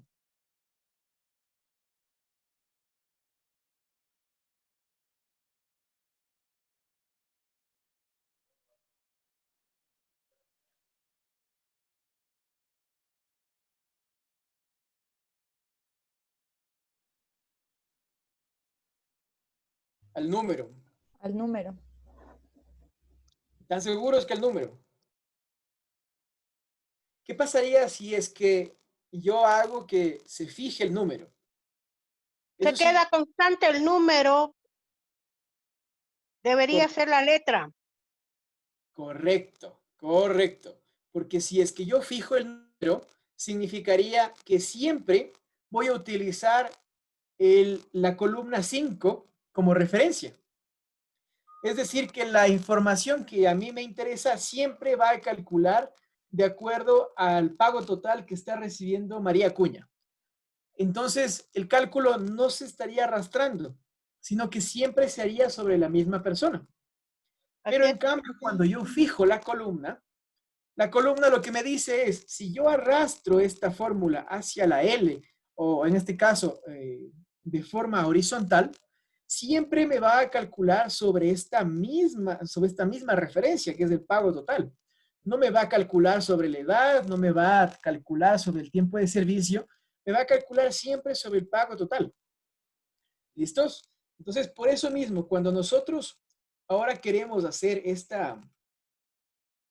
Al número. Al número. ¿Están seguros que al número? ¿Qué pasaría si es que yo hago que se fije el número? Se queda constante el número. Debería ser la letra. Correcto, correcto. Porque si es que yo fijo el número, significaría que siempre voy a utilizar la columna 5 como referencia. Es decir, que la información que a mí me interesa siempre va a calcular de acuerdo al pago total que está recibiendo María Acuña. Entonces, el cálculo no se estaría arrastrando, sino que siempre se haría sobre la misma persona. Pero en cambio, cuando yo fijo la columna lo que me dice es, si yo arrastro esta fórmula hacia la L o en este caso, de forma horizontal, siempre me va a calcular sobre esta misma referencia, que es el pago total. No me va a calcular sobre la edad, no me va a calcular sobre el tiempo de servicio, me va a calcular siempre sobre el pago total. ¿Listos? Entonces, por eso mismo, cuando nosotros ahora queremos hacer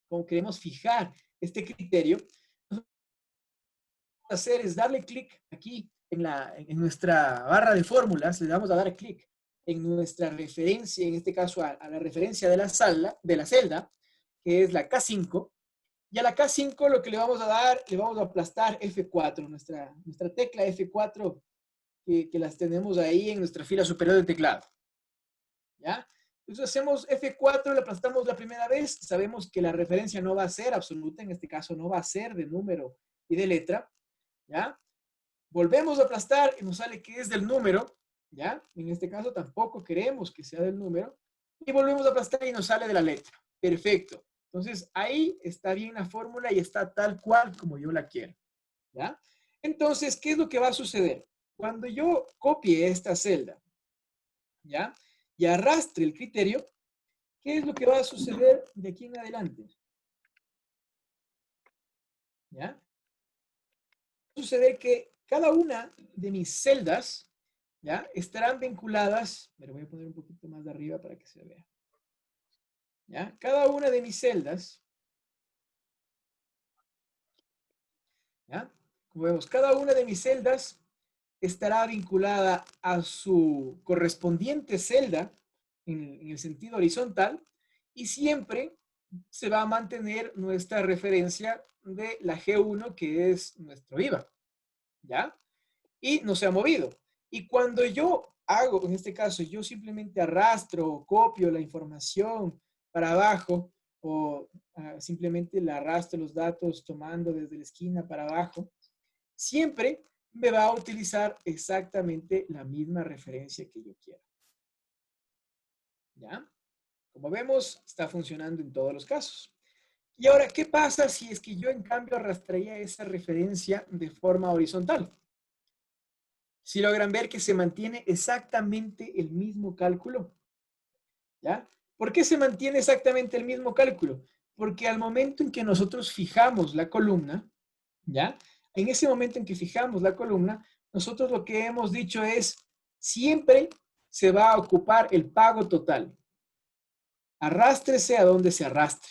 como queremos fijar este criterio, lo que vamos a hacer es darle clic aquí en nuestra barra de fórmulas, le vamos a dar clic en nuestra referencia, en este caso a la referencia de la celda, que es la K5, y a la K5 lo que le vamos a dar, le vamos a aplastar F4, nuestra tecla F4, que las tenemos ahí en nuestra fila superior del teclado. ¿Ya? Entonces hacemos F4, le aplastamos la primera vez, sabemos que la referencia no va a ser absoluta, en este caso no va a ser de número y de letra, ¿ya? Volvemos a aplastar y nos sale que es del número, ¿ya? En este caso tampoco queremos que sea del número, y volvemos a aplastar y nos sale de la letra. Perfecto. Entonces ahí está bien la fórmula y está tal cual como yo la quiero, ¿ya? Entonces, ¿qué es lo que va a suceder? Cuando yo copie esta celda, ¿ya? Y arrastre el criterio, ¿qué es lo que va a suceder de aquí en adelante? ¿Ya? Va a suceder que cada una de mis celdas, ¿ya? Estarán vinculadas, me lo voy a poner un poquito más de arriba para que se vea. ¿Ya? Cada una de mis celdas, ¿ya? Como vemos, cada una de mis celdas estará vinculada a su correspondiente celda en el sentido horizontal y siempre se va a mantener nuestra referencia de la G1, que es nuestro IVA, ¿ya? Y no se ha movido. Y cuando yo hago, en este caso, yo simplemente arrastro o copio la información para abajo o simplemente le arrastro los datos tomando desde la esquina para abajo, siempre me va a utilizar exactamente la misma referencia que yo quiero. ¿Ya? Como vemos, está funcionando en todos los casos. Y ahora, ¿qué pasa si es que yo en cambio arrastraría esa referencia de forma horizontal? Si logran ver que se mantiene exactamente el mismo cálculo. ¿Ya? ¿Por qué se mantiene exactamente el mismo cálculo? Porque al momento en que nosotros fijamos la columna, ¿ya? En ese momento en que fijamos la columna, nosotros lo que hemos dicho es, siempre se va a ocupar el pago total. Arrástrese a donde se arrastre,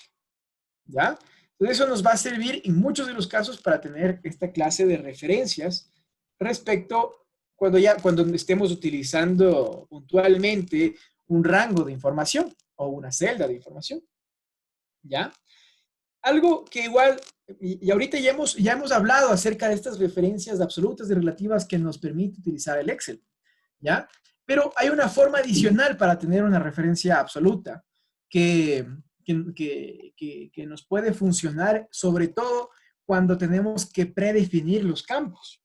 ¿ya? Entonces eso nos va a servir en muchos de los casos para tener esta clase de referencias respecto cuando estemos utilizando puntualmente un rango de información o una celda de información, ¿ya? Algo que igual, y ahorita ya hemos hablado acerca de estas referencias absolutas y relativas que nos permite utilizar el Excel, ¿ya? Pero hay una forma adicional para tener una referencia absoluta que nos puede funcionar, sobre todo cuando tenemos que predefinir los campos,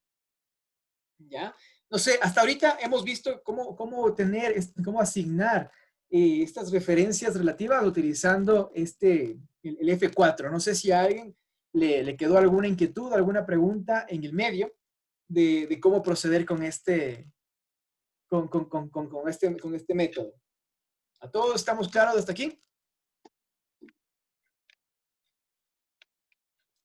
¿ya? No sé, hasta ahorita hemos visto cómo asignar estas referencias relativas utilizando el F4. No sé si a alguien le quedó alguna inquietud, alguna pregunta en el medio de cómo proceder con este método. ¿A todos estamos claros hasta aquí?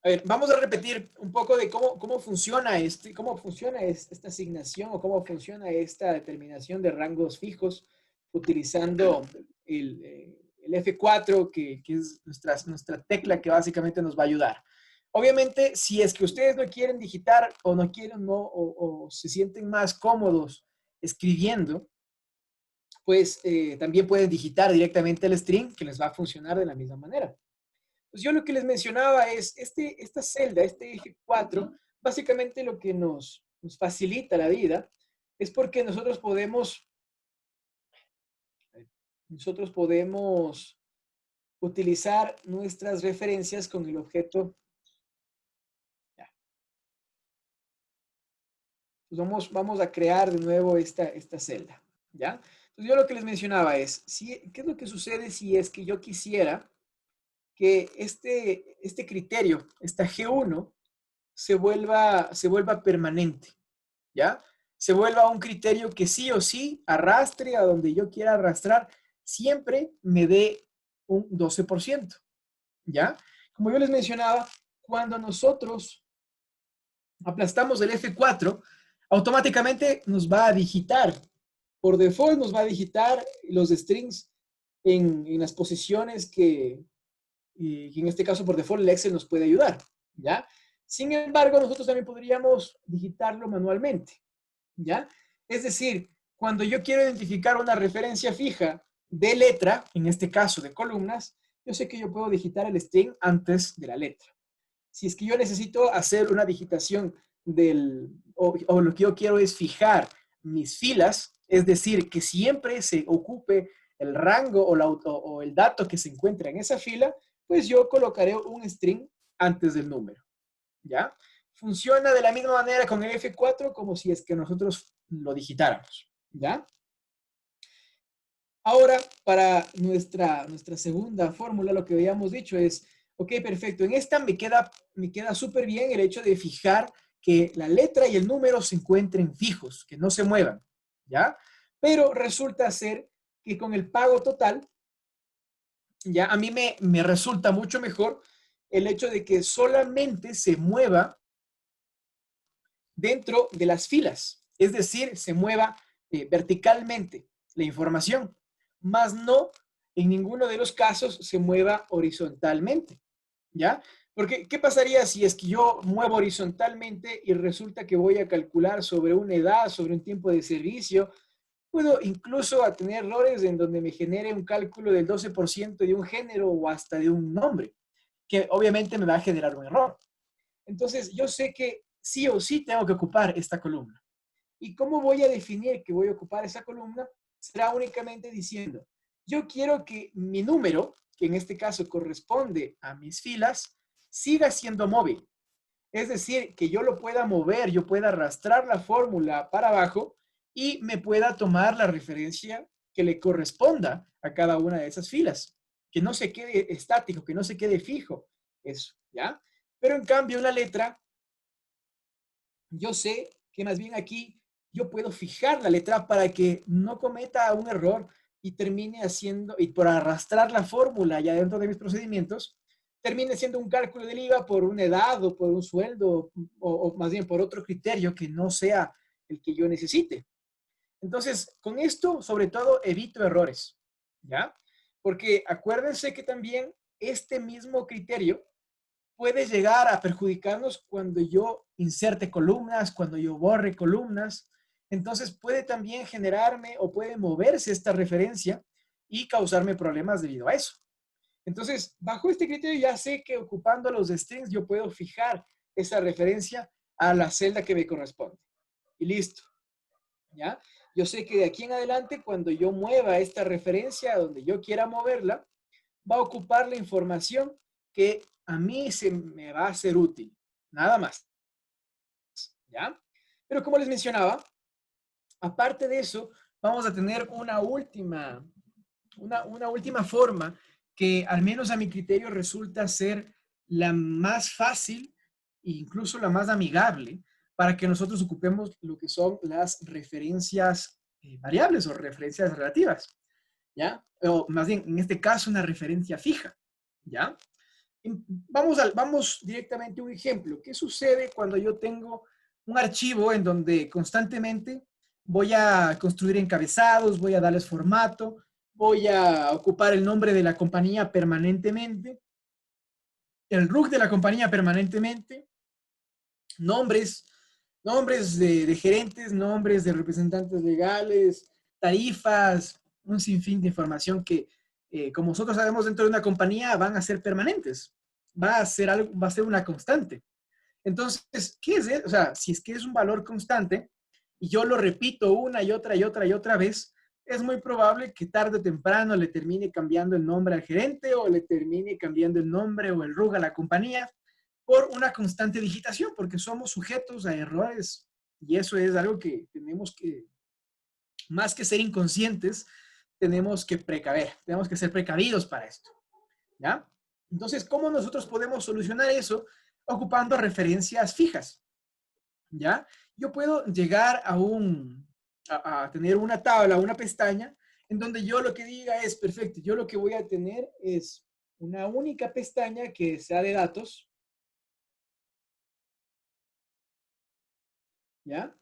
A ver, vamos a repetir un poco de cómo funciona esta asignación o cómo funciona esta determinación de rangos fijos utilizando el F4, que es nuestra tecla que básicamente nos va a ayudar. Obviamente, si es que ustedes no quieren digitar o no quieren o se sienten más cómodos escribiendo, pues también pueden digitar directamente el string, que les va a funcionar de la misma manera. Pues yo lo que les mencionaba es, esta celda, este F4, básicamente lo que nos facilita la vida es porque nosotros podemos utilizar nuestras referencias con el objeto. Ya. Pues vamos a crear de nuevo esta celda, ¿ya? Entonces yo lo que les mencionaba es, ¿qué es lo que sucede si es que yo quisiera que este criterio, esta G1, se vuelva permanente, ¿ya? Se vuelva un criterio que sí o sí arrastre a donde yo quiera arrastrar, siempre me dé un 12%, ¿ya? Como yo les mencionaba, cuando nosotros aplastamos el F4, automáticamente nos va a digitar. Por default nos va a digitar los strings en las posiciones que en este caso por default el Excel nos puede ayudar, ¿ya? Sin embargo, nosotros también podríamos digitarlo manualmente, ¿ya? Es decir, cuando yo quiero identificar una referencia fija de letra, en este caso de columnas, yo sé que yo puedo digitar el string antes de la letra. Si es que yo necesito hacer una digitación o lo que yo quiero es fijar mis filas, es decir, que siempre se ocupe el rango o el dato que se encuentra en esa fila, pues yo colocaré un string antes del número, ¿ya? Funciona de la misma manera con el F4 como si es que nosotros lo digitáramos, ¿ya? Ahora, para nuestra segunda fórmula, lo que habíamos dicho es, ok, perfecto, en esta me queda súper bien el hecho de fijar que la letra y el número se encuentren fijos, que no se muevan, ¿ya? Pero resulta ser que con el pago total, ya a mí me resulta mucho mejor el hecho de que solamente se mueva dentro de las filas, es decir, se mueva verticalmente la información, más no en ninguno de los casos se mueva horizontalmente, ¿ya? Porque, ¿qué pasaría si es que yo muevo horizontalmente y resulta que voy a calcular sobre una edad, sobre un tiempo de servicio? Puedo incluso a tener errores en donde me genere un cálculo del 12% de un género o hasta de un nombre, que obviamente me va a generar un error. Entonces, yo sé que sí o sí tengo que ocupar esta columna. ¿Y cómo voy a definir que voy a ocupar esa columna? Será únicamente diciendo, yo quiero que mi número, que en este caso corresponde a mis filas, siga siendo móvil. Es decir, que yo lo pueda mover, yo pueda arrastrar la fórmula para abajo y me pueda tomar la referencia que le corresponda a cada una de esas filas. Que no se quede estático, que no se quede fijo. Eso, ¿ya? Pero en cambio, la letra, yo sé que más bien aquí yo puedo fijar la letra para que no cometa un error y termine haciendo, y por arrastrar la fórmula ya dentro de mis procedimientos, termine siendo un cálculo del IVA por una edad o por un sueldo o más bien por otro criterio que no sea el que yo necesite. Entonces, con esto, sobre todo, evito errores, ¿ya? Porque acuérdense que también este mismo criterio puede llegar a perjudicarnos cuando yo inserte columnas, cuando yo borre columnas. Entonces puede también generarme o puede moverse esta referencia y causarme problemas debido a eso. Entonces, bajo este criterio ya sé que ocupando los strings yo puedo fijar esa referencia a la celda que me corresponde. Y listo. ¿Ya? Yo sé que de aquí en adelante, cuando yo mueva esta referencia a donde yo quiera moverla, va a ocupar la información que a mí se me va a ser útil. Nada más. ¿Ya? Pero como les mencionaba, aparte de eso, vamos a tener una última forma que al menos a mi criterio resulta ser la más fácil e incluso la más amigable para que nosotros ocupemos lo que son las referencias variables o referencias relativas, ¿ya? O más bien, en este caso, una referencia fija, ¿ya? Vamos directamente a un ejemplo. ¿Qué sucede cuando yo tengo un archivo en donde constantemente voy a construir encabezados, voy a darles formato, voy a ocupar el nombre de la compañía permanentemente, el RUC de la compañía permanentemente, nombres de gerentes, nombres de representantes legales, tarifas, un sinfín de información que, como nosotros sabemos, dentro de una compañía van a ser permanentes, va a ser una constante. Entonces, ¿qué es eso? O sea, si es que es un valor constante y yo lo repito una y otra y otra y otra vez, es muy probable que tarde o temprano le termine cambiando el nombre al gerente o le termine cambiando el nombre o el RUG a la compañía por una constante digitación, porque somos sujetos a errores y eso es algo que tenemos que, más que ser inconscientes, tenemos que precaver, tenemos que ser precavidos para esto, ¿ya? Entonces, ¿cómo nosotros podemos solucionar eso? Ocupando referencias fijas, ¿ya? yo puedo llegar a tener una tabla, una pestaña, en donde yo lo que diga es, perfecto, yo lo que voy a tener es una única pestaña que sea de datos, ¿ya?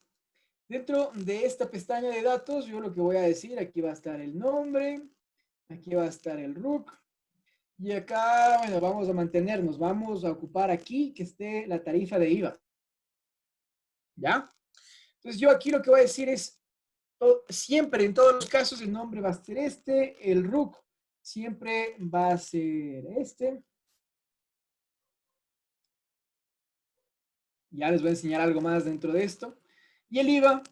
Dentro de esta pestaña de datos, yo lo que voy a decir, aquí va a estar el nombre, aquí va a estar el RUC, y acá, bueno, vamos a mantenernos, vamos a ocupar aquí que esté la tarifa de IVA, ¿ya? Entonces yo aquí lo que voy a decir es, siempre, en todos los casos, el nombre va a ser este, el RUC siempre va a ser este. Ya les voy a enseñar algo más dentro de esto. Y el IVA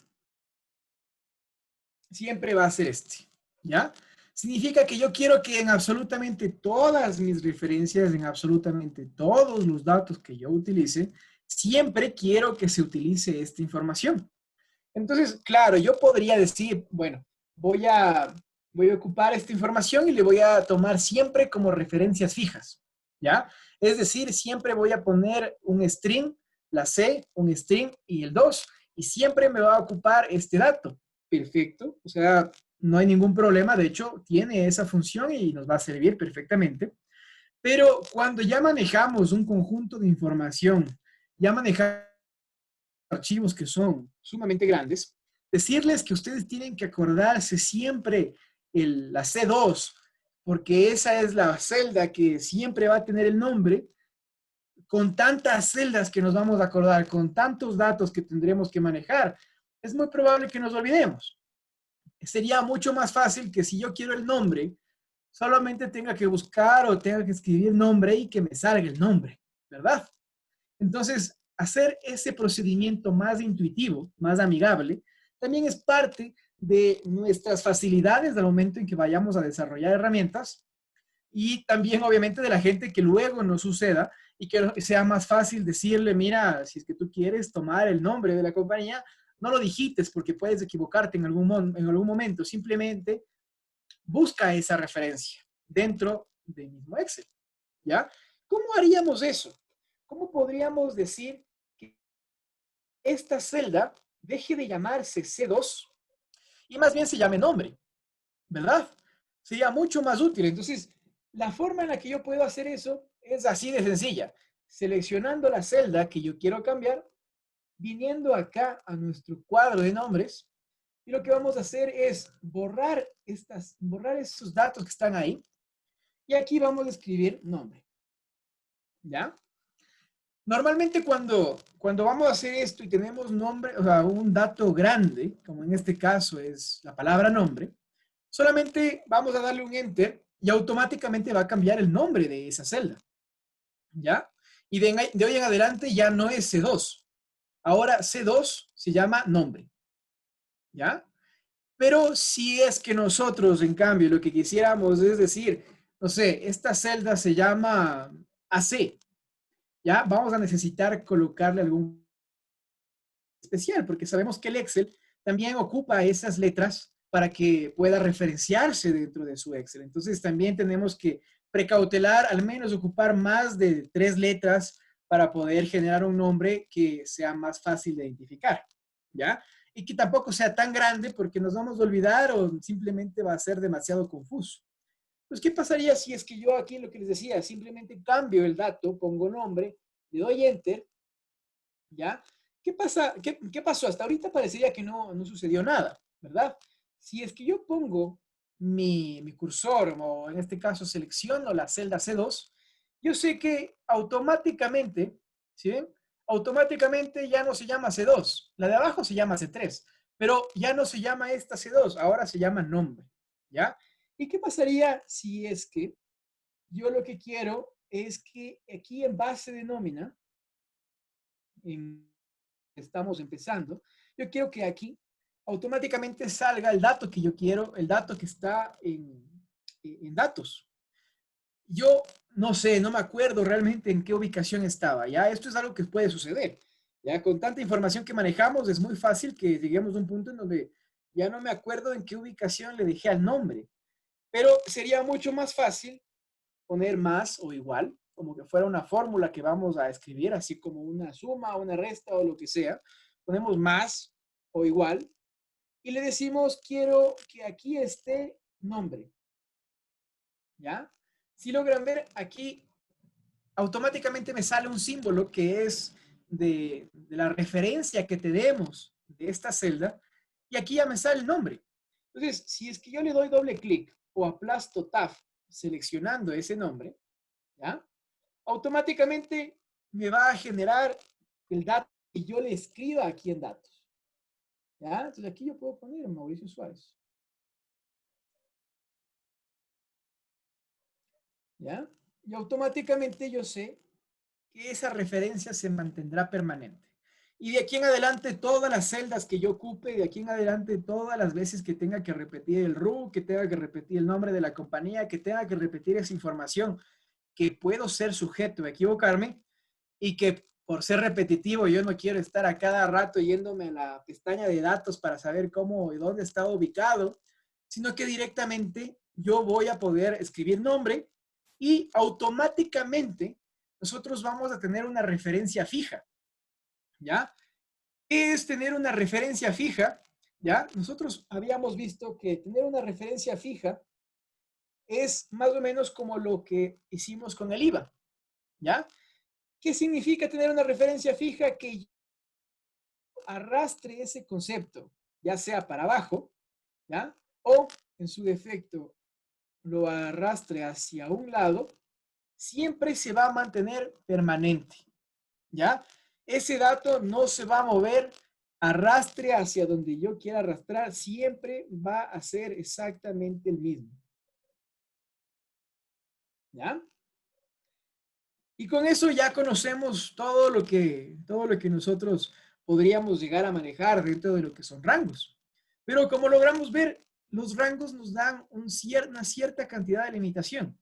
siempre va a ser este, ¿ya? Significa que yo quiero que en absolutamente todas mis referencias, en absolutamente todos los datos que yo utilice, siempre quiero que se utilice esta información. Entonces, claro, yo podría decir, bueno, voy a ocupar esta información y le voy a tomar siempre como referencias fijas, ¿ya? Es decir, siempre voy a poner un string, la C, un string y el 2, y siempre me va a ocupar este dato. Perfecto, o sea, no hay ningún problema, de hecho, tiene esa función y nos va a servir perfectamente. Pero cuando ya manejamos un conjunto de información, ya manejamos archivos que son sumamente grandes, decirles que ustedes tienen que acordarse siempre la C2, porque esa es la celda que siempre va a tener el nombre, con tantas celdas que nos vamos a acordar, con tantos datos que tendremos que manejar, es muy probable que nos olvidemos. Sería mucho más fácil que si yo quiero el nombre, solamente tenga que buscar o tenga que escribir el nombre y que me salga el nombre, ¿verdad? Entonces, hacer ese procedimiento más intuitivo, más amigable, también es parte de nuestras facilidades al momento en que vayamos a desarrollar herramientas y también obviamente de la gente que luego nos suceda y que sea más fácil decirle, mira, si es que tú quieres tomar el nombre de la compañía, no lo digites porque puedes equivocarte en algún momento, simplemente busca esa referencia dentro del mismo Excel, ¿ya? ¿Cómo haríamos eso? ¿Cómo podríamos decir que esta celda deje de llamarse C2 y más bien se llame nombre, ¿verdad? Sería mucho más útil. Entonces, la forma en la que yo puedo hacer eso es así de sencilla. Seleccionando la celda que yo quiero cambiar, viniendo acá a nuestro cuadro de nombres, y lo que vamos a hacer es borrar esos datos que están ahí, y aquí vamos a escribir nombre, ¿ya? Normalmente cuando vamos a hacer esto y tenemos nombre, o sea, un dato grande, como en este caso es la palabra nombre, solamente vamos a darle un enter y automáticamente va a cambiar el nombre de esa celda, ¿ya? Y de hoy en adelante ya no es C2. Ahora C2 se llama nombre, ¿ya? Pero si es que nosotros, en cambio, lo que quisiéramos es decir, no sé, esta celda se llama AC, ¿ya? Vamos a necesitar colocarle algún especial, porque sabemos que el Excel también ocupa esas letras para que pueda referenciarse dentro de su Excel. Entonces también tenemos que precautelar, al menos ocupar más de 3 letras para poder generar un nombre que sea más fácil de identificar, ¿ya? Y que tampoco sea tan grande porque nos vamos a olvidar o simplemente va a ser demasiado confuso. Pues, ¿qué pasaría si es que yo aquí lo que les decía, simplemente cambio el dato, pongo nombre, le doy enter, ¿ya? ¿Qué pasa? ¿Qué pasó? Hasta ahorita parecería que no sucedió nada, ¿verdad? Si es que yo pongo mi cursor, o en este caso selecciono la celda C2, yo sé que automáticamente, ¿sí ven? Automáticamente ya no se llama C2, la de abajo se llama C3, pero ya no se llama esta C2, ahora se llama nombre, ¿ya? ¿Y qué pasaría si es que yo lo que quiero es que aquí en base de nómina, estamos empezando, yo quiero que aquí automáticamente salga el dato que yo quiero, el dato que está en datos. Yo no sé, no me acuerdo realmente en qué ubicación estaba, ¿ya? Esto es algo que puede suceder, ¿ya? Con tanta información que manejamos es muy fácil que lleguemos a un punto en donde ya no me acuerdo en qué ubicación le dejé al nombre, pero sería mucho más fácil poner más o igual, como que fuera una fórmula que vamos a escribir, así como una suma, una resta o lo que sea, ponemos más o igual, y le decimos, quiero que aquí esté nombre. ¿Ya? Si logran ver, aquí automáticamente me sale un símbolo que es de la referencia que tenemos de esta celda, y aquí ya me sale el nombre. Entonces, si es que yo le doy doble clic o aplasto Tab seleccionando ese nombre, ¿ya? Automáticamente me va a generar el dato que yo le escriba aquí en datos. ¿Ya? Entonces aquí yo puedo poner Mauricio Suárez. ¿Ya? Y automáticamente yo sé que esa referencia se mantendrá permanente. Y de aquí en adelante, todas las celdas que yo ocupe, de aquí en adelante, todas las veces que tenga que repetir el RU, que tenga que repetir el nombre de la compañía, que tenga que repetir esa información, que puedo ser sujeto de equivocarme y que por ser repetitivo yo no quiero estar a cada rato yéndome a la pestaña de datos para saber cómo y dónde está ubicado, sino que directamente yo voy a poder escribir nombre y automáticamente nosotros vamos a tener una referencia fija, ¿ya? ¿Qué es tener una referencia fija? ¿Ya? Nosotros habíamos visto que tener una referencia fija es más o menos como lo que hicimos con el IVA, ¿ya? ¿Qué significa tener una referencia fija? Que arrastre ese concepto, ya sea para abajo, ¿ya? O, en su defecto, lo arrastre hacia un lado, siempre se va a mantener permanente, ¿ya? Ese dato no se va a mover, arrastre hacia donde yo quiera arrastrar, siempre va a ser exactamente el mismo, ¿ya? Y con eso ya conocemos todo lo que nosotros podríamos llegar a manejar dentro de lo que son rangos. Pero como logramos ver, los rangos nos dan una cierta cantidad de limitación.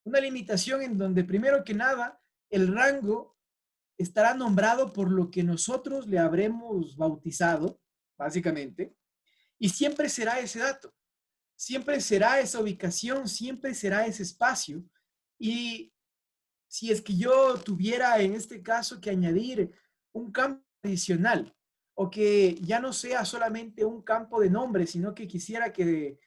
Una limitación en donde, primero que nada, el rango estará nombrado por lo que nosotros le habremos bautizado, básicamente, y siempre será ese dato, siempre será esa ubicación, siempre será ese espacio. Y si es que yo tuviera en este caso que añadir un campo adicional o que ya no sea solamente un campo de nombre, sino que quisiera que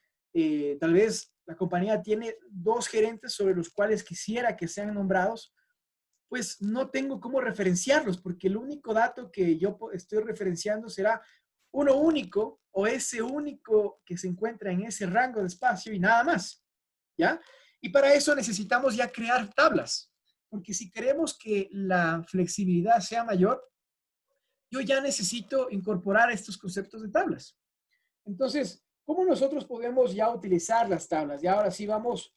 tal vez la compañía tiene 2 gerentes sobre los cuales quisiera que sean nombrados, pues no tengo cómo referenciarlos porque el único dato que yo estoy referenciando será uno único o ese único que se encuentra en ese rango de espacio y nada más, ¿ya? Y para eso necesitamos ya crear tablas, porque si queremos que la flexibilidad sea mayor, yo ya necesito incorporar estos conceptos de tablas. Entonces, ¿cómo nosotros podemos ya utilizar las tablas? Y ahora sí vamos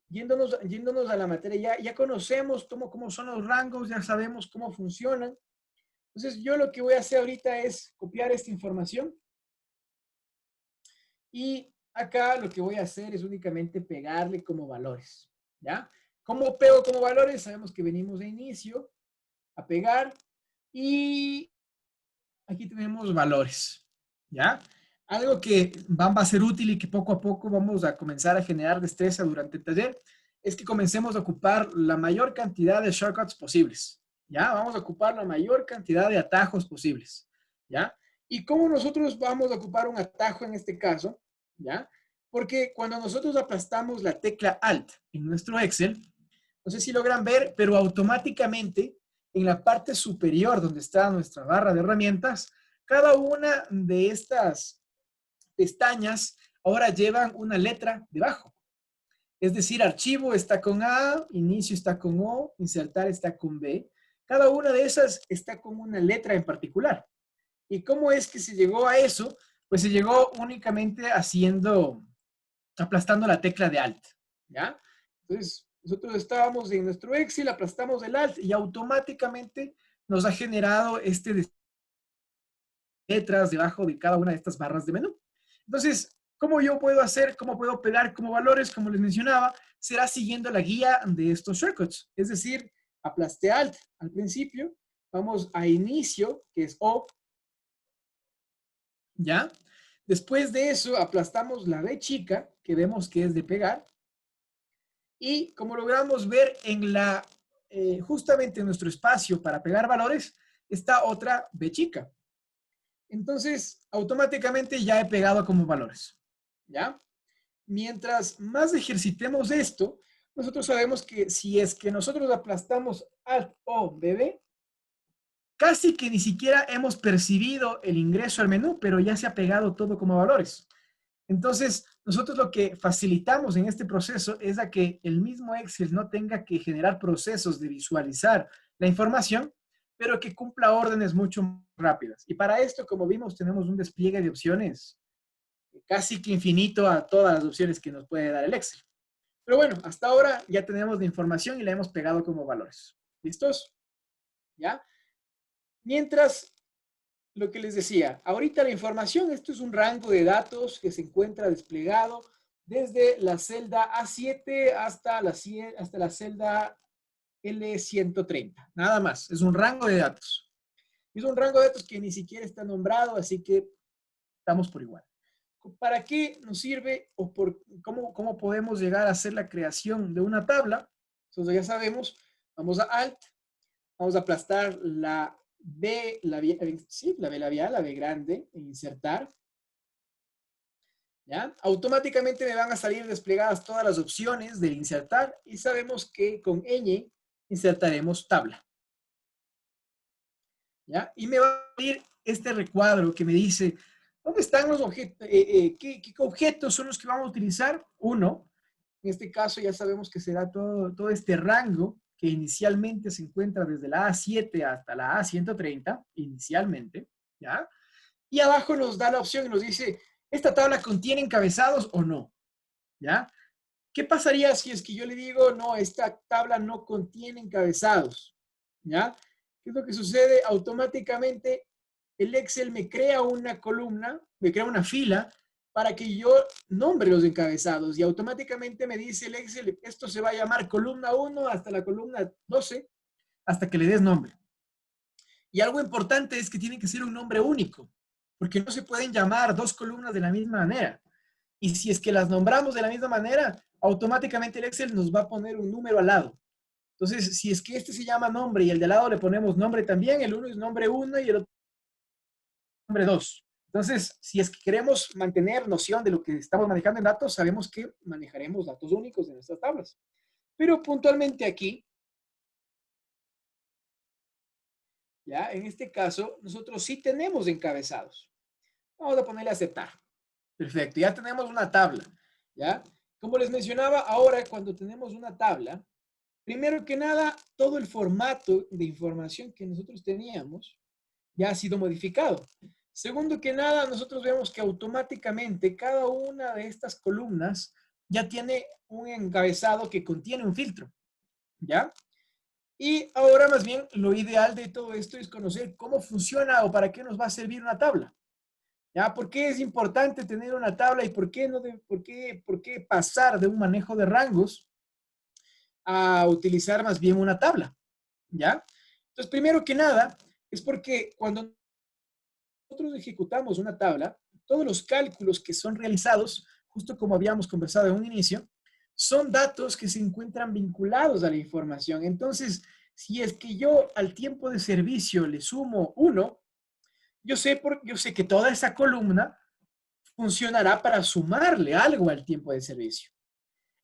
yéndonos a la materia, ya conocemos cómo son los rangos, ya sabemos cómo funcionan. Entonces, yo lo que voy a hacer ahorita es copiar esta información y acá lo que voy a hacer es únicamente pegarle como valores, ¿ya? ¿Cómo pego como valores? Sabemos que venimos de inicio a pegar y aquí tenemos valores, ¿ya? Algo que va a ser útil y que poco a poco vamos a comenzar a generar destreza durante el taller es que comencemos a ocupar la mayor cantidad de shortcuts posibles, ¿ya? Vamos a ocupar la mayor cantidad de atajos posibles, ¿ya? ¿Y cómo nosotros vamos a ocupar un atajo en este caso? ¿Ya? Porque cuando nosotros aplastamos la tecla Alt en nuestro Excel, no sé si logran ver, pero automáticamente en la parte superior donde está nuestra barra de herramientas, cada una de estas pestañas ahora llevan una letra debajo. Es decir, archivo está con A, inicio está con O, insertar está con B. Cada una de esas está con una letra en particular. ¿Y cómo es que se llegó a eso? Pues se llegó únicamente aplastando la tecla de Alt, ¿ya? Entonces, nosotros estábamos en nuestro Excel, aplastamos el Alt y automáticamente nos ha generado letras debajo de cada una de estas barras de menú. Entonces, ¿cómo yo puedo hacer? ¿Cómo puedo pegar como valores? Como les mencionaba, será siguiendo la guía de estos shortcuts. Es decir, aplasté Alt al principio, vamos a inicio, que es O, ¿ya? Después de eso, aplastamos la B chica, que vemos que es de pegar. Y como logramos ver en justamente en nuestro espacio para pegar valores, está otra B chica. Entonces, automáticamente ya he pegado como valores, ¿ya? Mientras más ejercitemos esto, nosotros sabemos que si es que nosotros aplastamos Alt o BB, casi que ni siquiera hemos percibido el ingreso al menú, pero ya se ha pegado todo como valores. Entonces, nosotros lo que facilitamos en este proceso es a que el mismo Excel no tenga que generar procesos de visualizar la información, pero que cumpla órdenes mucho más rápidas. Y para esto, como vimos, tenemos un despliegue de opciones casi que infinito a todas las opciones que nos puede dar el Excel. Pero bueno, hasta ahora ya tenemos la información y la hemos pegado como valores. ¿Listos? ¿Ya? Mientras, lo que les decía, ahorita la información, esto es un rango de datos que se encuentra desplegado desde la celda A7 hasta la celda L130. Nada más, es un rango de datos. Es un rango de datos que ni siquiera está nombrado, así que estamos por igual. ¿Para qué nos sirve o cómo podemos llegar a hacer la creación de una tabla? Entonces ya sabemos, vamos a Alt, vamos a aplastar la B, la B labial, la B grande, e insertar. ¿Ya? Automáticamente me van a salir desplegadas todas las opciones de insertar y sabemos que con ñ insertaremos tabla. ¿Ya? Y me va a salir este recuadro que me dice, ¿dónde están los objetos? ¿Qué objetos son los que vamos a utilizar? Uno, en este caso ya sabemos que será todo este rango que inicialmente se encuentra desde la A7 hasta la A130, inicialmente, ¿ya? Y abajo nos da la opción y nos dice, ¿esta tabla contiene encabezados o no? ¿Ya? ¿Qué pasaría si es que yo le digo, no, esta tabla no contiene encabezados? ¿Ya? ¿Qué es lo que sucede? Automáticamente el Excel me crea una columna, me crea una fila para que yo nombre los encabezados y automáticamente me dice el Excel, esto se va a llamar columna 1 hasta la columna 12, hasta que le des nombre. Y algo importante es que tiene que ser un nombre único, porque no se pueden llamar dos columnas de la misma manera. Y si es que las nombramos de la misma manera, automáticamente el Excel nos va a poner un número al lado. Entonces, si es que este se llama nombre y el de al lado le ponemos nombre también, el uno es nombre 1 y el otro nombre 2. Entonces, si es que queremos mantener noción de lo que estamos manejando en datos, sabemos que manejaremos datos únicos de nuestras tablas. Pero puntualmente aquí, ya, en este caso, nosotros sí tenemos encabezados. Vamos a ponerle aceptar. Perfecto, ya tenemos una tabla, ¿ya? Como les mencionaba, ahora cuando tenemos una tabla, primero que nada, todo el formato de información que nosotros teníamos ya ha sido modificado. Segundo que nada, nosotros vemos que automáticamente cada una de estas columnas ya tiene un encabezado que contiene un filtro, ¿ya? Y ahora más bien lo ideal de todo esto es conocer cómo funciona o para qué nos va a servir una tabla. ¿Ya? ¿Por qué es importante tener una tabla y por qué pasar de un manejo de rangos a utilizar más bien una tabla? ¿Ya? Entonces, primero que nada, es porque cuando nosotros ejecutamos una tabla, todos los cálculos que son realizados, justo como habíamos conversado en un inicio, son datos que se encuentran vinculados a la información. Entonces, si es que yo al tiempo de servicio le sumo 1, yo sé que toda esa columna funcionará para sumarle algo al tiempo de servicio.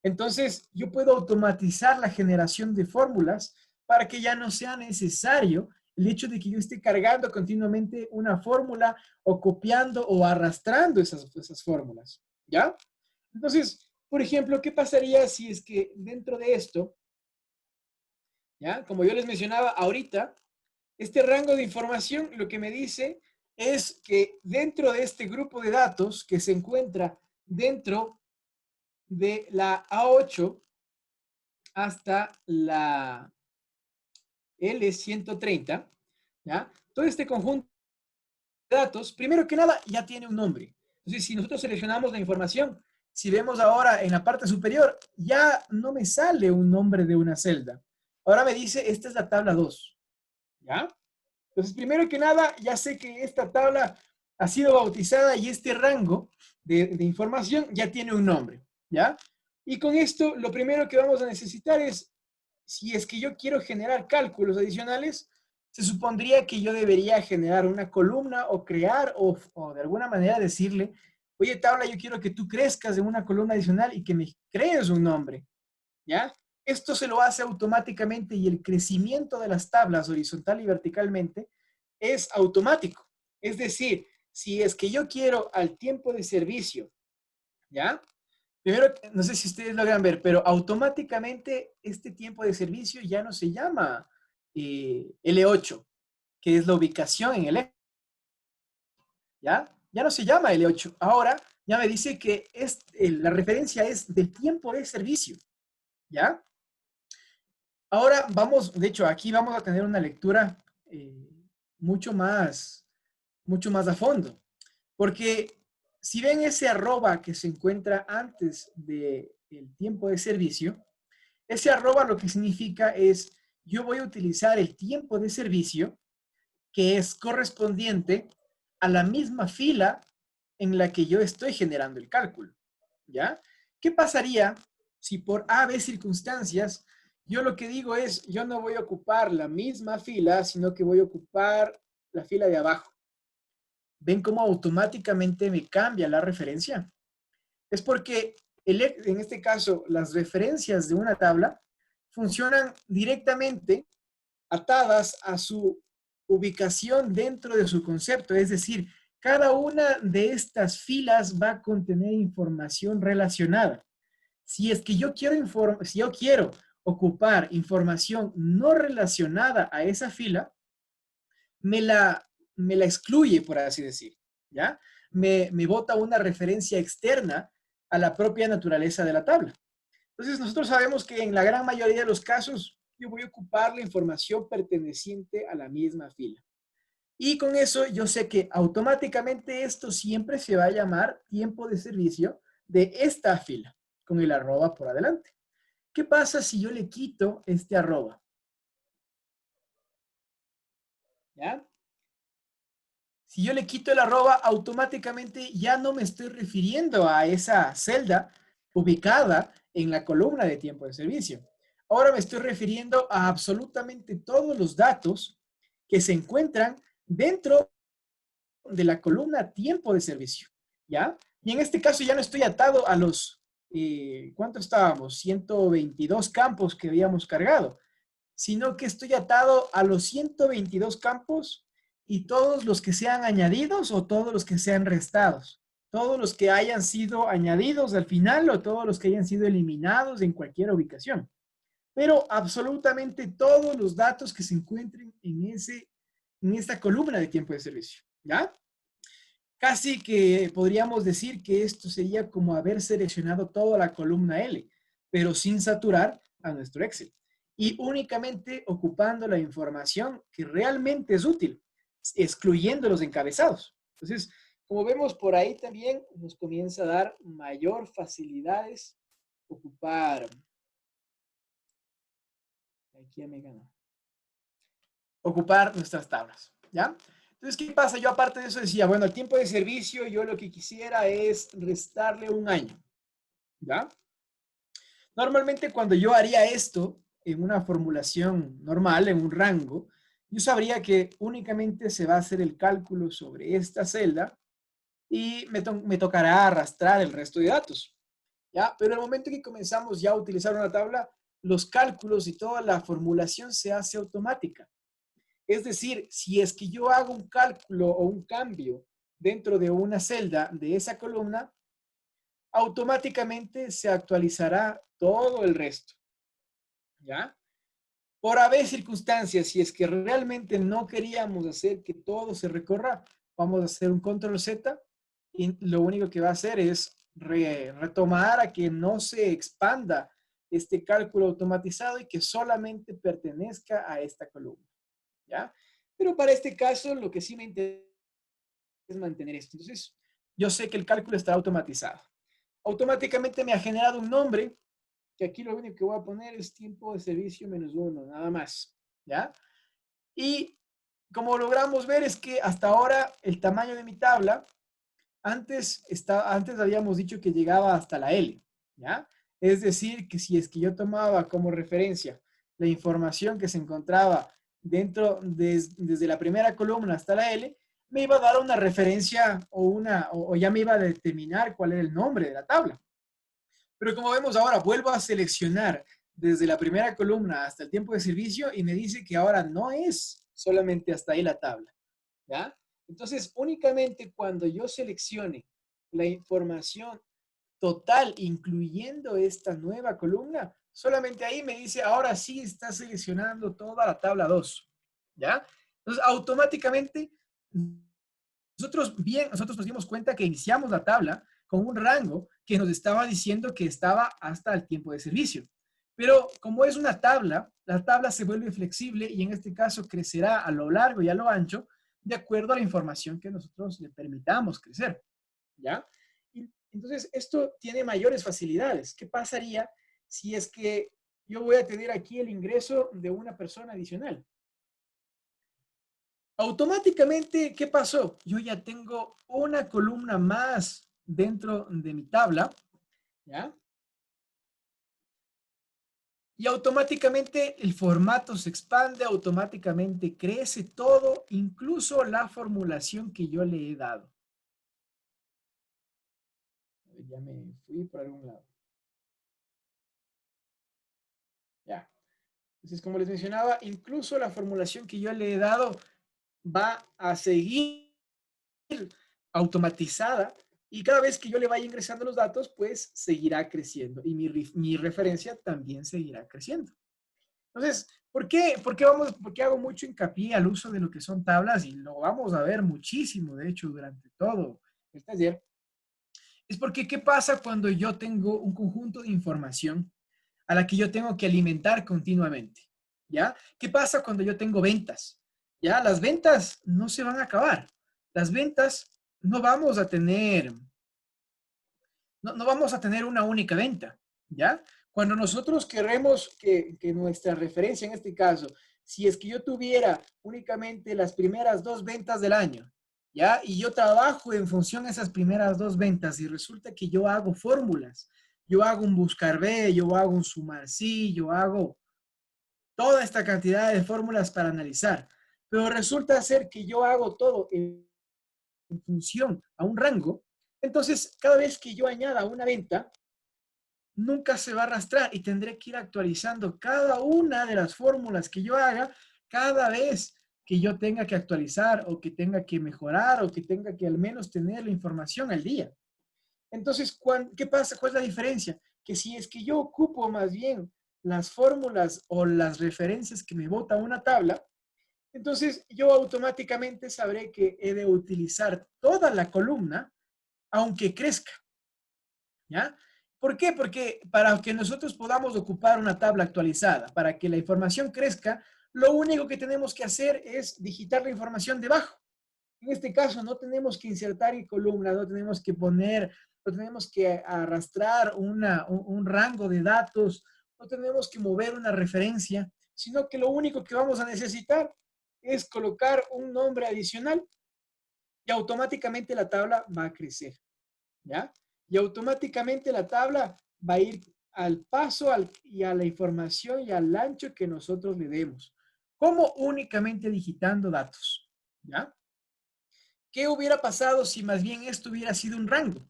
Entonces, yo puedo automatizar la generación de fórmulas para que ya no sea necesario el hecho de que yo esté cargando continuamente una fórmula o copiando o arrastrando esas fórmulas, ¿ya? Entonces, por ejemplo, ¿qué pasaría si es que dentro de esto, ¿ya? Como yo les mencionaba ahorita, este rango de información lo que me dice es que dentro de este grupo de datos que se encuentra dentro de la A8 hasta la L130, ¿ya? Todo este conjunto de datos, primero que nada, ya tiene un nombre. Entonces, si nosotros seleccionamos la información, si vemos ahora en la parte superior, ya no me sale un nombre de una celda. Ahora me dice, esta es la tabla 2, ¿ya? Entonces, primero que nada, ya sé que esta tabla ha sido bautizada y este rango de información ya tiene un nombre, ¿ya? Y con esto, lo primero que vamos a necesitar es, si es que yo quiero generar cálculos adicionales, se supondría que yo debería generar una columna o crear o de alguna manera decirle, oye, tabla, yo quiero que tú crezcas en una columna adicional y que me crees un nombre, ¿ya? Esto se lo hace automáticamente y el crecimiento de las tablas horizontal y verticalmente es automático. Es decir, si es que yo quiero al tiempo de servicio, ¿ya? Primero, no sé si ustedes logran ver, pero automáticamente este tiempo de servicio ya no se llama L8, que es la ubicación en el eje, ¿ya? Ya no se llama L8. Ahora ya me dice que la referencia es del tiempo de servicio, ¿ya? Ahora vamos, de hecho, aquí vamos a tener una lectura mucho más a fondo, porque si ven ese arroba que se encuentra antes del tiempo de servicio, ese arroba lo que significa es, yo voy a utilizar el tiempo de servicio que es correspondiente a la misma fila en la que yo estoy generando el cálculo, ¿ya? ¿Qué pasaría si por A, B circunstancias, yo lo que digo es, yo no voy a ocupar la misma fila, sino que voy a ocupar la fila de abajo? ¿Ven cómo automáticamente me cambia la referencia? Es porque, en este caso, las referencias de una tabla funcionan directamente atadas a su ubicación dentro de su concepto. Es decir, cada una de estas filas va a contener información relacionada. Si es que yo quiero, si yo quiero ocupar información no relacionada a esa fila, me la excluye, por así decir, ¿ya? Me bota una referencia externa a la propia naturaleza de la tabla. Entonces, nosotros sabemos que en la gran mayoría de los casos, yo voy a ocupar la información perteneciente a la misma fila. Y con eso, yo sé que automáticamente esto siempre se va a llamar tiempo de servicio de esta fila, con el arroba por adelante. ¿Qué pasa si yo le quito este arroba? ¿Ya? Si yo le quito el arroba, automáticamente ya no me estoy refiriendo a esa celda ubicada en la columna de tiempo de servicio. Ahora me estoy refiriendo a absolutamente todos los datos que se encuentran dentro de la columna tiempo de servicio, ¿ya? Y en este caso ya no estoy atado a los, ¿cuánto estábamos? 122 campos que habíamos cargado, sino que estoy atado a los 122 campos y todos los que sean añadidos o todos los que sean restados. Todos los que hayan sido añadidos al final o todos los que hayan sido eliminados en cualquier ubicación. Pero absolutamente todos los datos que se encuentren en esta columna de tiempo de servicio. ¿Ya? Casi que podríamos decir que esto sería como haber seleccionado toda la columna L, pero sin saturar a nuestro Excel. Y únicamente ocupando la información que realmente es útil, excluyendo los encabezados. Entonces, como vemos por ahí también nos comienza a dar mayor facilidades ocupar. Aquí ya me ganó. Ocupar nuestras tablas, ¿ya? Entonces, ¿qué pasa? Yo aparte de eso decía, bueno, el tiempo de servicio, yo lo que quisiera es restarle un año, ¿ya? Normalmente cuando yo haría esto en una formulación normal, en un rango, yo sabría que únicamente se va a hacer el cálculo sobre esta celda y me tocará arrastrar el resto de datos, ¿ya? Pero en el momento que comenzamos ya a utilizar una tabla, los cálculos y toda la formulación se hace automática. Es decir, si es que yo hago un cálculo o un cambio dentro de una celda de esa columna, automáticamente se actualizará todo el resto. ¿Ya? Por haber circunstancias, si es que realmente no queríamos hacer que todo se recorra, vamos a hacer un control Z y lo único que va a hacer es retomar a que no se expanda este cálculo automatizado y que solamente pertenezca a esta columna. ¿Ya? Pero para este caso, lo que sí me interesa es mantener esto. Entonces, yo sé que el cálculo está automatizado. Automáticamente me ha generado un nombre, que aquí lo único que voy a poner es tiempo de servicio -1, nada más. ¿Ya? Y como logramos ver es que hasta ahora el tamaño de mi tabla, antes habíamos dicho que llegaba hasta la L. ¿Ya? Es decir, que si es que yo tomaba como referencia la información que se encontraba desde la primera columna hasta la L, me iba a dar una referencia o ya me iba a determinar cuál era el nombre de la tabla. Pero como vemos ahora, vuelvo a seleccionar desde la primera columna hasta el tiempo de servicio y me dice que ahora no es solamente hasta ahí la tabla, ¿ya? Entonces, únicamente cuando yo seleccione la información total, incluyendo esta nueva columna, solamente ahí me dice, ahora sí está seleccionando toda la tabla 2, ¿ya? Entonces, automáticamente, nosotros nos dimos cuenta que iniciamos la tabla con un rango que nos estaba diciendo que estaba hasta el tiempo de servicio. Pero como es una tabla, la tabla se vuelve flexible y en este caso crecerá a lo largo y a lo ancho de acuerdo a la información que nosotros le permitamos crecer, ¿ya? Y entonces, esto tiene mayores facilidades. ¿Qué pasaría si es que yo voy a tener aquí el ingreso de una persona adicional? Automáticamente, ¿qué pasó? Yo ya tengo una columna más dentro de mi tabla, ¿ya? Y automáticamente el formato se expande, automáticamente crece todo, incluso la formulación que yo le he dado. Ya me fui por algún lado. Ya. Entonces, como les mencionaba, incluso la formulación que yo le he dado va a seguir automatizada y cada vez que yo le vaya ingresando los datos, pues seguirá creciendo y mi referencia también seguirá creciendo. Entonces, ¿por qué hago mucho hincapié al uso de lo que son tablas? Y lo vamos a ver muchísimo, de hecho, durante todo el taller. Es porque, ¿qué pasa cuando yo tengo un conjunto de información a la que yo tengo que alimentar continuamente? ¿Ya? ¿Qué pasa cuando yo tengo ventas? ¿Ya? Las ventas no se van a acabar. Las ventas no vamos a tener, no vamos a tener una única venta, ¿ya? Cuando nosotros queremos que nuestra referencia, en este caso, si es que yo tuviera únicamente las primeras 2 ventas del año, ¿ya? Y yo trabajo en función de esas primeras 2 ventas y resulta que yo hago fórmulas, yo hago un buscar B, yo hago un sumar sí, yo hago toda esta cantidad de fórmulas para analizar, pero resulta ser que yo hago todo en función a un rango, entonces cada vez que yo añada una venta, nunca se va a arrastrar y tendré que ir actualizando cada una de las fórmulas que yo haga cada vez que yo tenga que actualizar o que tenga que mejorar o que tenga que al menos tener la información al día. Entonces, ¿qué pasa? ¿Cuál es la diferencia? Que si es que yo ocupo más bien las fórmulas o las referencias que me bota una tabla, entonces yo automáticamente sabré que he de utilizar toda la columna aunque crezca, ¿ya? ¿Por qué? Porque para que nosotros podamos ocupar una tabla actualizada, para que la información crezca, lo único que tenemos que hacer es digitar la información debajo. En este caso, no tenemos que insertar en columna, no tenemos que poner, no tenemos que arrastrar un rango de datos, no tenemos que mover una referencia, sino que lo único que vamos a necesitar es colocar un nombre adicional y automáticamente la tabla va a crecer, ¿ya? Y automáticamente la tabla va a ir al paso y a la información y al ancho que nosotros le demos, como únicamente digitando datos, ¿ya? ¿Qué hubiera pasado si más bien esto hubiera sido un rango?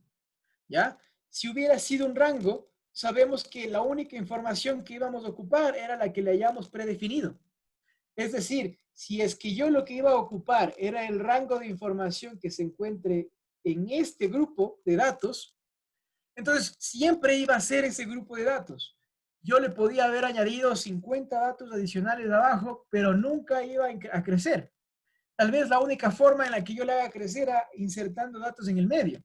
¿Ya? Si hubiera sido un rango, sabemos que la única información que íbamos a ocupar era la que le hayamos predefinido. Es decir, si es que yo lo que iba a ocupar era el rango de información que se encuentre en este grupo de datos, entonces siempre iba a ser ese grupo de datos. Yo le podía haber añadido 50 datos adicionales abajo, pero nunca iba a crecer. Tal vez la única forma en la que yo le haga crecer era insertando datos en el medio,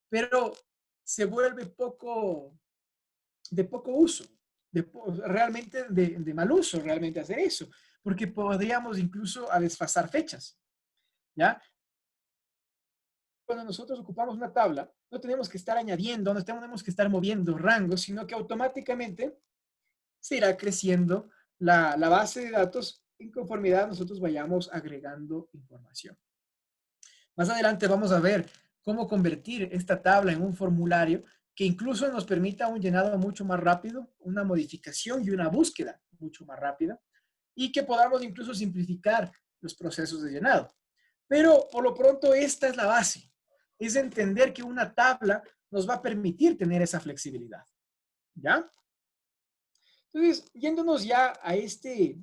pero se vuelve de poco uso, realmente de mal uso, realmente hacer eso, porque podríamos incluso a desfasar fechas, ¿ya? Cuando nosotros ocupamos una tabla, no tenemos que estar añadiendo, no tenemos que estar moviendo rangos, sino que automáticamente se irá creciendo la base de datos en conformidad nosotros vayamos agregando información. Más adelante vamos a ver cómo convertir esta tabla en un formulario que incluso nos permita un llenado mucho más rápido, una modificación y una búsqueda mucho más rápida. y que podamos incluso simplificar los procesos de llenado. Pero por lo pronto esta es la base, es entender que una tabla nos va a permitir tener esa flexibilidad, ¿ya? Entonces, yéndonos ya a este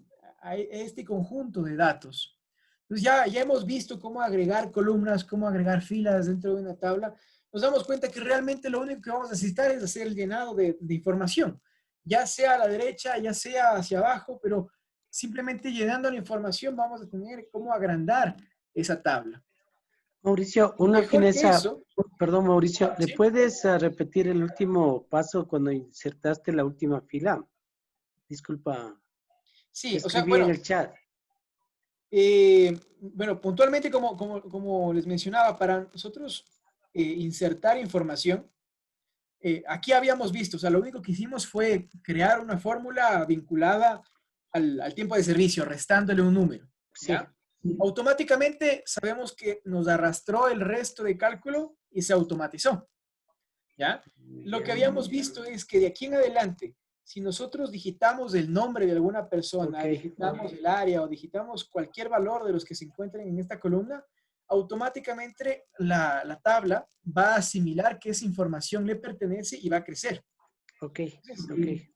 conjunto de datos, pues ya hemos visto cómo agregar columnas, cómo agregar filas dentro de una tabla. Nos damos cuenta que realmente lo único que vamos a necesitar es hacer el llenado de información, ya sea a la derecha, ya sea hacia abajo, pero simplemente llenando la información vamos a tener cómo agrandar esa tabla. Mauricio, Y una mejor que fineza, eso, perdón Mauricio, ¿le ¿sí? puedes repetir el último paso cuando insertaste la última fila? Disculpa, Sí, o sea, escribí en bueno, el chat. bueno, puntualmente como les mencionaba, para nosotros insertar información, aquí habíamos visto, o sea, lo único que hicimos fue crear una fórmula vinculada al tiempo de servicio, restándole un número, Sí. ¿ya? Automáticamente sabemos que nos arrastró el resto de cálculo y se automatizó, ¿ya? Lo que habíamos visto es que de aquí en adelante, si nosotros digitamos el nombre de alguna persona, Ok. digitamos el área o digitamos cualquier valor de los que se encuentren en esta columna, automáticamente la tabla va a asimilar que esa información le pertenece y va a crecer. Ok, Entonces,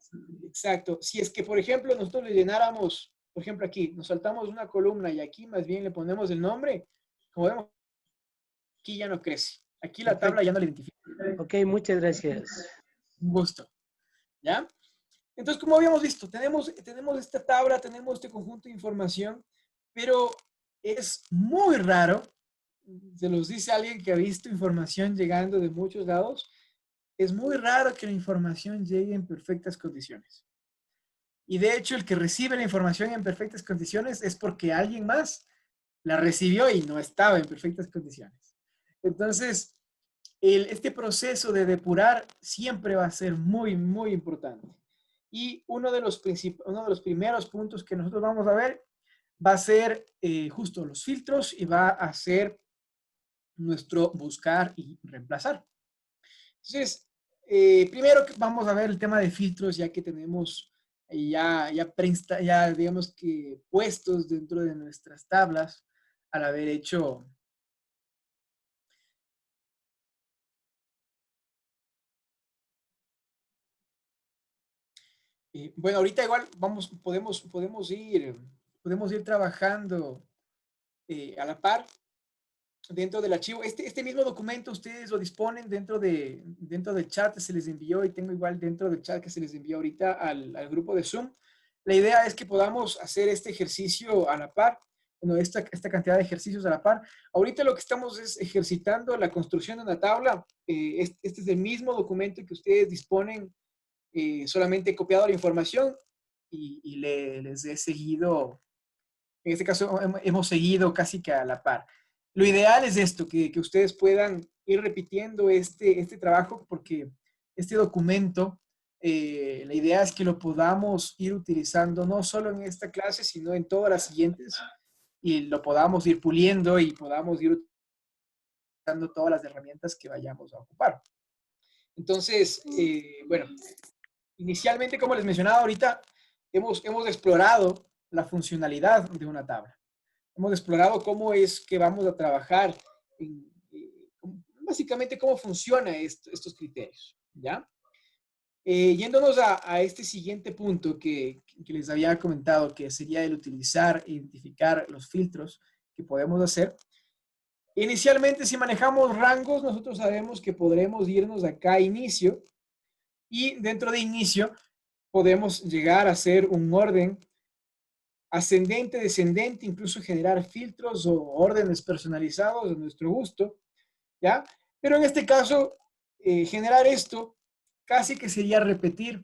exacto. Si es que, por ejemplo, nosotros le llenáramos, por ejemplo, aquí, nos saltamos una columna y aquí más bien le ponemos el nombre, como vemos, aquí ya no crece. Aquí la tabla ya no la identifica. Ok, muchas gracias. Un gusto. ¿Ya? Entonces, como habíamos visto, tenemos esta tabla, tenemos este conjunto de información, pero es muy raro, se los dice alguien que ha visto información llegando de muchos lados, es muy raro que la información llegue en perfectas condiciones. Y de hecho, el que recibe la información en perfectas condiciones es porque alguien más la recibió y no estaba en perfectas condiciones. Entonces, este proceso de depurar siempre va a ser muy, muy importante. Y uno de los primeros puntos que nosotros vamos a ver va a ser justo los filtros y va a ser nuestro buscar y reemplazar. Entonces, primero vamos a ver el tema de filtros, ya que tenemos ya digamos que puestos dentro de nuestras tablas al haber hecho bueno, ahorita igual podemos ir trabajando a la par dentro del archivo. Este mismo documento ustedes lo disponen dentro del chat que se les envió y tengo igual dentro del chat que se les envió ahorita al grupo de Zoom. La idea es que podamos hacer este ejercicio a la par, bueno, esta cantidad de ejercicios a la par. Ahorita lo que estamos es ejercitando la construcción de una tabla. Este es el mismo documento que ustedes disponen, solamente he copiado la información y les he seguido, en este caso hemos seguido casi que a la par. Lo ideal es esto, que ustedes puedan ir repitiendo este trabajo porque este documento, la idea es que lo podamos ir utilizando no solo en esta clase, sino en todas las siguientes y lo podamos ir puliendo y podamos ir utilizando todas las herramientas que vayamos a ocupar. Entonces, bueno, inicialmente, como les mencionaba ahorita, hemos explorado la funcionalidad de una tabla. Hemos explorado cómo es que vamos a trabajar, básicamente cómo funcionan estos criterios, ¿ya? Yéndonos a este siguiente punto que les había comentado, que sería el utilizar e identificar los filtros que podemos hacer. Inicialmente, si manejamos rangos, nosotros sabemos que podremos irnos acá a inicio y dentro de inicio podemos llegar a hacer un orden ascendente, descendente, incluso generar filtros o órdenes personalizados a nuestro gusto, ¿ya? Pero en este caso, generar esto casi que sería repetir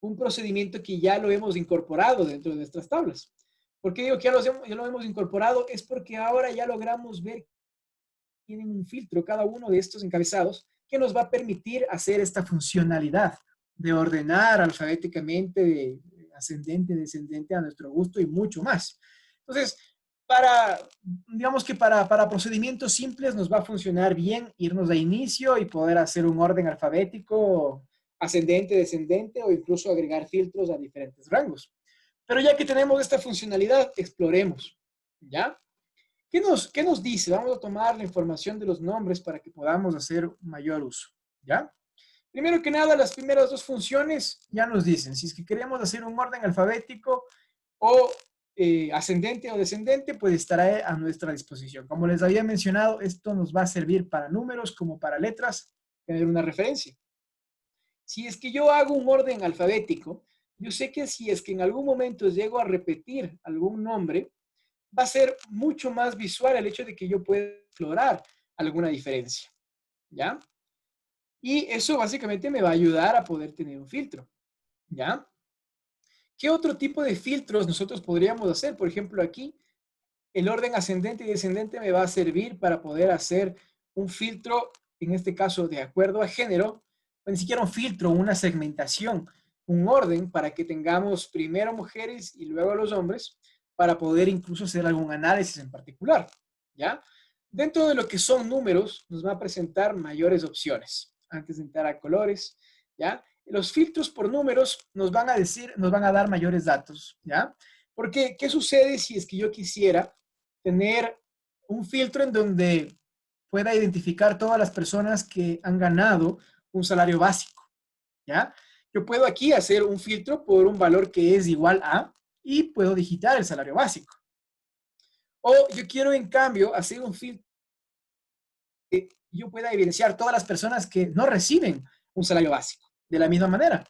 un procedimiento que ya lo hemos incorporado dentro de nuestras tablas. ¿Por qué digo que ya lo hemos incorporado? Es porque ahora ya logramos ver que tienen un filtro cada uno de estos encabezados que nos va a permitir hacer esta funcionalidad de ordenar alfabéticamente de ascendente, descendente a nuestro gusto y mucho más. Entonces, digamos que para procedimientos simples nos va a funcionar bien irnos a inicio y poder hacer un orden alfabético ascendente, descendente o incluso agregar filtros a diferentes rangos. Pero ya que tenemos esta funcionalidad, exploremos, ¿ya? ¿Qué nos dice? Vamos a tomar la información de los nombres para que podamos hacer mayor uso, ¿ya? Primero que nada, las primeras dos funciones ya nos dicen, si es que queremos hacer un orden alfabético o ascendente o descendente, pues estará a nuestra disposición. Como les había mencionado, esto nos va a servir para números como para letras, tener una referencia. Si es que yo hago un orden alfabético, yo sé que si es que en algún momento llego a repetir algún nombre, va a ser mucho más visual el hecho de que yo pueda explorar alguna diferencia, ¿ya? Y eso básicamente me va a ayudar a poder tener un filtro, ¿ya? ¿Qué otro tipo de filtros nosotros podríamos hacer? Por ejemplo, aquí el orden ascendente y descendente me va a servir para poder hacer un filtro, en este caso de acuerdo a género, o ni siquiera un filtro, una segmentación, un orden para que tengamos primero mujeres y luego los hombres, para poder incluso hacer algún análisis en particular, ¿ya? Dentro de lo que son números, nos va a presentar mayores opciones. Antes de entrar a colores, ¿ya? Los filtros por números nos van a decir, nos van a dar mayores datos, ¿ya? Porque, ¿qué sucede si es que yo quisiera tener un filtro en donde pueda identificar todas las personas que han ganado un salario básico, ¿ya? Yo puedo aquí hacer un filtro por un valor que es igual a y puedo digitar el salario básico. O yo quiero, en cambio, hacer un filtro que yo pueda evidenciar todas las personas que no reciben un salario básico de la misma manera.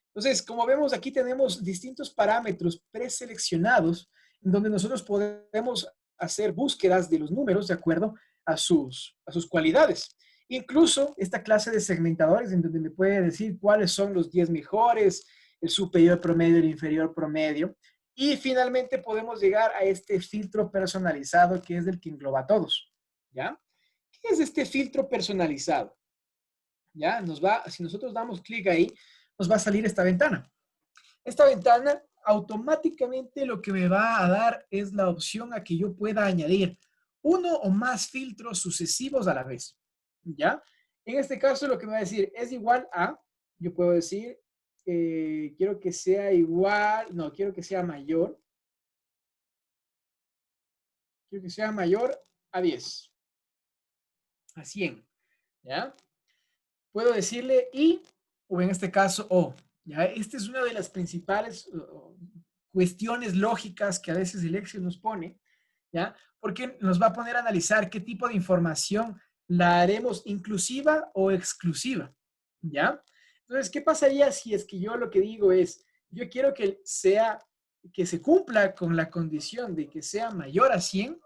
Entonces, como vemos, aquí tenemos distintos parámetros preseleccionados en donde nosotros podemos hacer búsquedas de los números de acuerdo a sus cualidades. Incluso esta clase de segmentadores en donde me puede decir cuáles son los 10 mejores, el superior promedio, el inferior promedio. Y finalmente podemos llegar a este filtro personalizado que es el que engloba a todos, ¿ya? ¿Qué es este filtro personalizado? ¿Ya? Si nosotros damos clic ahí, nos va a salir esta ventana. Esta ventana automáticamente lo que me va a dar es la opción a que yo pueda añadir uno o más filtros sucesivos a la vez, ¿ya? En este caso lo que me va a decir es igual a, yo puedo decir, quiero que sea igual, no, quiero que sea mayor. Quiero que sea mayor a 10, a 100, ¿ya? Puedo decirle y, o en este caso, o, ¿ya? Esta es una de las principales cuestiones lógicas que a veces el Excel nos pone, ¿ya? Porque nos va a poner a analizar qué tipo de información la haremos inclusiva o exclusiva, ¿ya? Entonces, ¿qué pasaría si es que yo lo que digo es, yo quiero que se cumpla con la condición de que sea mayor a 100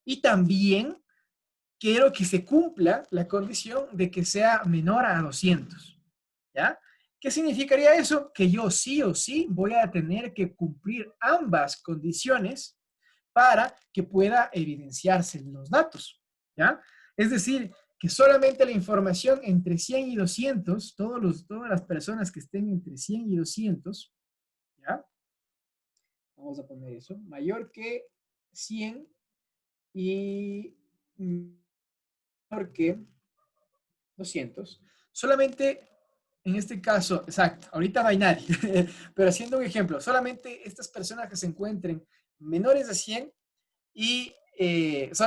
y también quiero que se cumpla la condición de que sea menor a 200, ¿ya? ¿Qué significaría eso? Que yo sí o sí voy a tener que cumplir ambas condiciones para que pueda evidenciarse los datos, ¿ya? Es decir, que solamente la información entre 100 y 200, todas las personas que estén entre 100 y 200, ¿ya? Vamos a poner eso, mayor que 100 y menor que 200, solamente en este caso, exacto, ahorita no hay nadie, pero haciendo un ejemplo, solamente estas personas que se encuentren menores de 100 y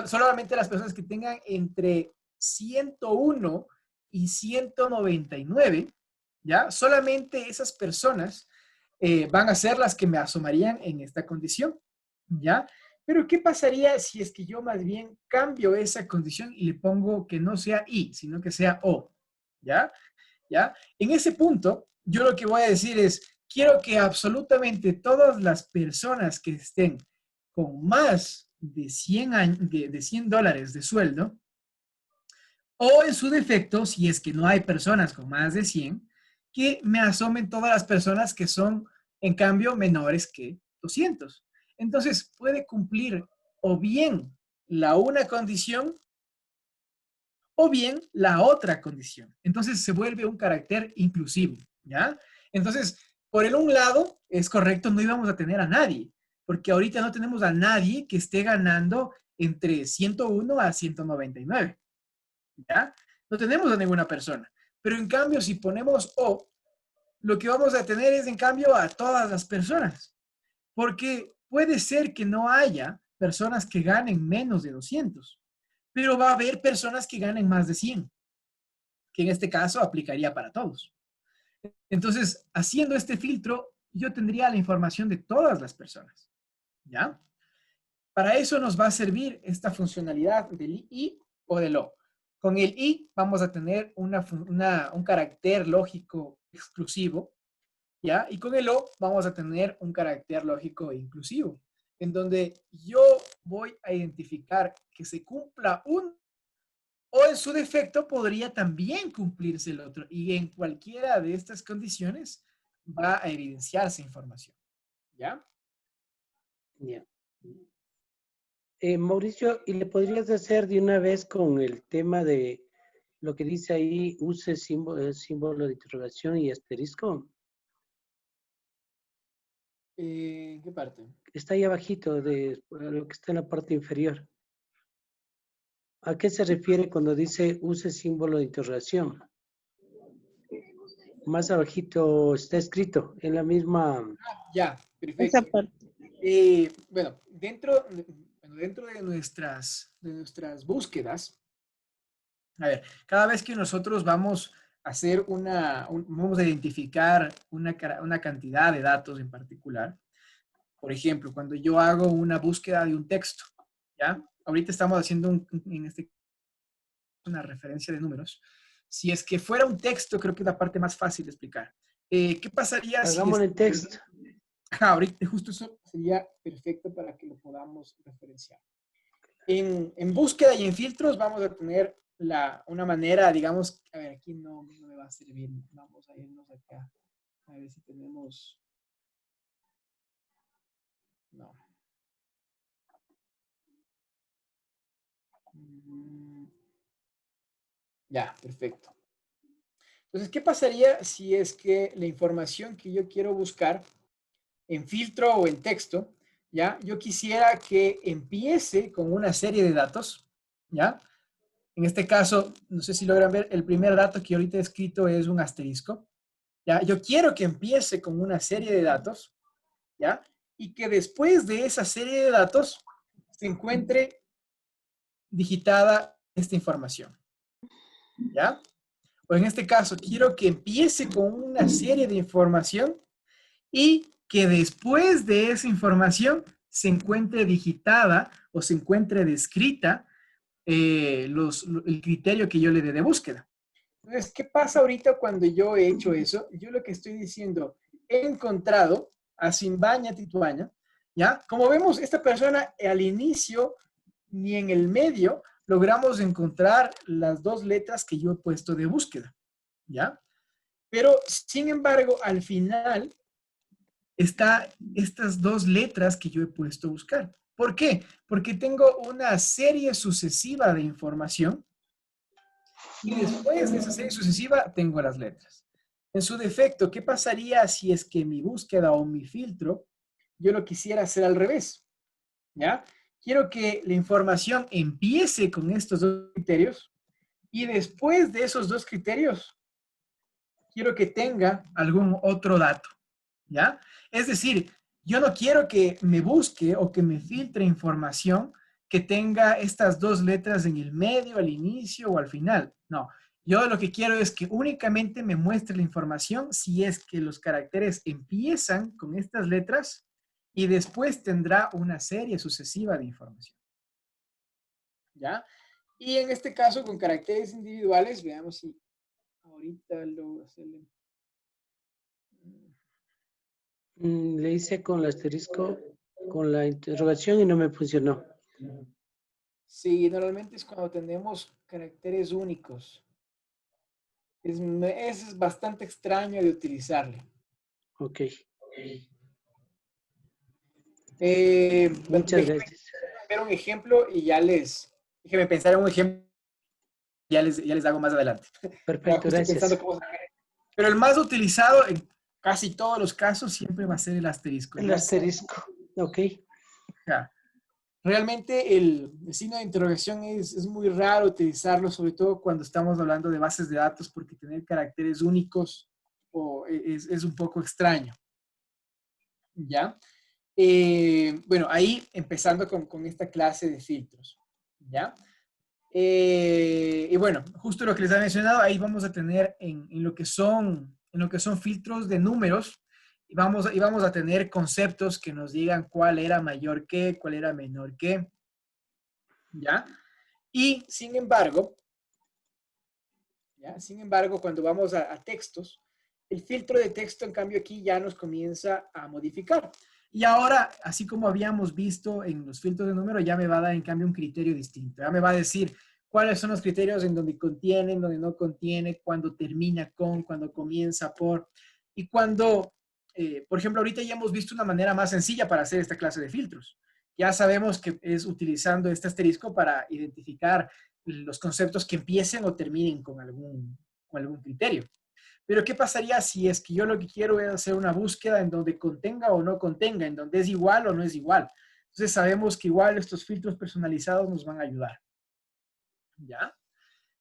solamente las personas que tengan entre 101 y 199, ¿ya? Solamente esas personas van a ser las que me asomarían en esta condición, ¿ya? Pero ¿qué pasaría si es que yo más bien cambio esa condición y le pongo que no sea y, sino que sea o, ¿ya? ¿Ya? En ese punto, yo lo que voy a decir es, quiero que absolutamente todas las personas que estén con más de 100, de 100 dólares de sueldo, o en su defecto, si es que no hay personas con más de 100, que me asomen todas las personas que son, en cambio, menores que 200. Entonces, puede cumplir o bien la una condición o bien la otra condición. Entonces, se vuelve un carácter inclusivo, ¿ya? Entonces, por el un lado, es correcto, no íbamos a tener a nadie, porque ahorita no tenemos a nadie que esté ganando entre 101 a 199, ¿ya? No tenemos a ninguna persona. Pero en cambio, si ponemos O, lo que vamos a tener es en cambio a todas las personas. Porque puede ser que no haya personas que ganen menos de 200, pero va a haber personas que ganen más de 100, que en este caso aplicaría para todos. Entonces, haciendo este filtro, yo tendría la información de todas las personas, ¿ya? Para eso nos va a servir esta funcionalidad del I o del O. Con el I vamos a tener un carácter lógico exclusivo, ¿ya? Y con el O vamos a tener un carácter lógico inclusivo, en donde yo voy a identificar que se cumpla un, o en su defecto podría también cumplirse el otro. Y en cualquiera de estas condiciones va a evidenciarse información, ¿ya? Ya. Mauricio, ¿y le podrías hacer de una vez con el tema de lo que dice ahí, use símbolo de interrogación y asterisco? ¿En qué parte? Está ahí abajito de lo que está en la parte inferior. ¿A qué se refiere cuando dice use símbolo de interrogación? Más abajito está escrito en la misma... Ya, perfecto. Esa parte. Bueno, dentro de nuestras búsquedas, a ver, cada vez que nosotros vamos a hacer vamos a identificar una cantidad de datos en particular, por ejemplo, cuando yo hago una búsqueda de un texto, ¿ya? Ahorita estamos haciendo una referencia de números. Si es que fuera un texto, creo que es la parte más fácil de explicar. ¿Qué pasaría si Hagámoslo en texto. Ajá, ahorita justo eso sería perfecto para que lo podamos referenciar. En búsqueda y en filtros vamos a tener una manera, digamos, a ver, aquí no me va a servir. Vamos a irnos acá. A ver si tenemos... No. Ya, perfecto. Entonces, ¿qué pasaría si es que la información que yo quiero buscar en filtro o en texto, ya, yo quisiera que empiece con una serie de datos, ya? En este caso, no sé si logran ver, el primer dato que ahorita he escrito es un asterisco, ya. Yo quiero que empiece con una serie de datos, ya, y que después de esa serie de datos se encuentre digitada esta información, ya. O en este caso, quiero que empiece con una serie de información y que después de esa información se encuentre digitada o se encuentre descrita el criterio que yo le dé de búsqueda. Entonces, ¿qué pasa ahorita cuando yo he hecho eso? Yo lo que estoy diciendo, he encontrado a Simbaña Tituaña, ¿ya? Como vemos, esta persona al inicio ni en el medio logramos encontrar las dos letras que yo he puesto de búsqueda, ¿ya? Pero, sin embargo, al final está estas dos letras que yo he puesto a buscar. ¿Por qué? Porque tengo una serie sucesiva de información y después de esa serie sucesiva tengo las letras. En su defecto, ¿qué pasaría si es que mi búsqueda o mi filtro yo lo quisiera hacer al revés? ¿Ya? Quiero que la información empiece con estos dos criterios y después de esos dos criterios quiero que tenga algún otro dato, ¿ya? Es decir, yo no quiero que me busque o que me filtre información que tenga estas dos letras en el medio, al inicio o al final. No, yo lo que quiero es que únicamente me muestre la información si es que los caracteres empiezan con estas letras y después tendrá una serie sucesiva de información, ¿ya? Y en este caso, con caracteres individuales, veamos si ahorita lo hacerle. Le hice con el asterisco, con la interrogación y no me funcionó. Sí, normalmente es cuando tenemos caracteres únicos. Es bastante extraño de utilizarle. Ok. Déjenme Muchas gracias. ver un ejemplo y déjenme pensar en un ejemplo y ya les hago más adelante. Perfecto, Justo pensando gracias. cómo sacar. Pero el más utilizado en casi todos los casos siempre va a ser el asterisco. El asterisco. Ok. Ya. Realmente el signo de interrogación es muy raro utilizarlo, sobre todo cuando estamos hablando de bases de datos, porque tener caracteres únicos es un poco extraño. ¿Ya? Bueno, ahí empezando con esta clase de filtros, ¿ya? Y bueno, justo lo que les he mencionado, ahí vamos a tener en lo que son filtros de números, y vamos a tener conceptos que nos digan cuál era mayor que, cuál era menor que, ¿ya? Y sin embargo, ¿ya? Sin embargo, cuando vamos a textos, el filtro de texto, en cambio, aquí ya nos comienza a modificar. Y ahora, así como habíamos visto en los filtros de número, ya me va a dar, en cambio, un criterio distinto. Ya me va a decir cuáles son los criterios en donde contiene, en donde no contiene, cuándo termina con, cuándo comienza por, y cuando, por ejemplo, ahorita ya hemos visto una manera más sencilla para hacer esta clase de filtros. Ya sabemos que es utilizando este asterisco para identificar los conceptos que empiecen o terminen con algún criterio. Pero ¿qué pasaría si es que yo lo que quiero es hacer una búsqueda en donde contenga o no contenga, en donde es igual o no es igual? Entonces sabemos que igual estos filtros personalizados nos van a ayudar. ¿Ya?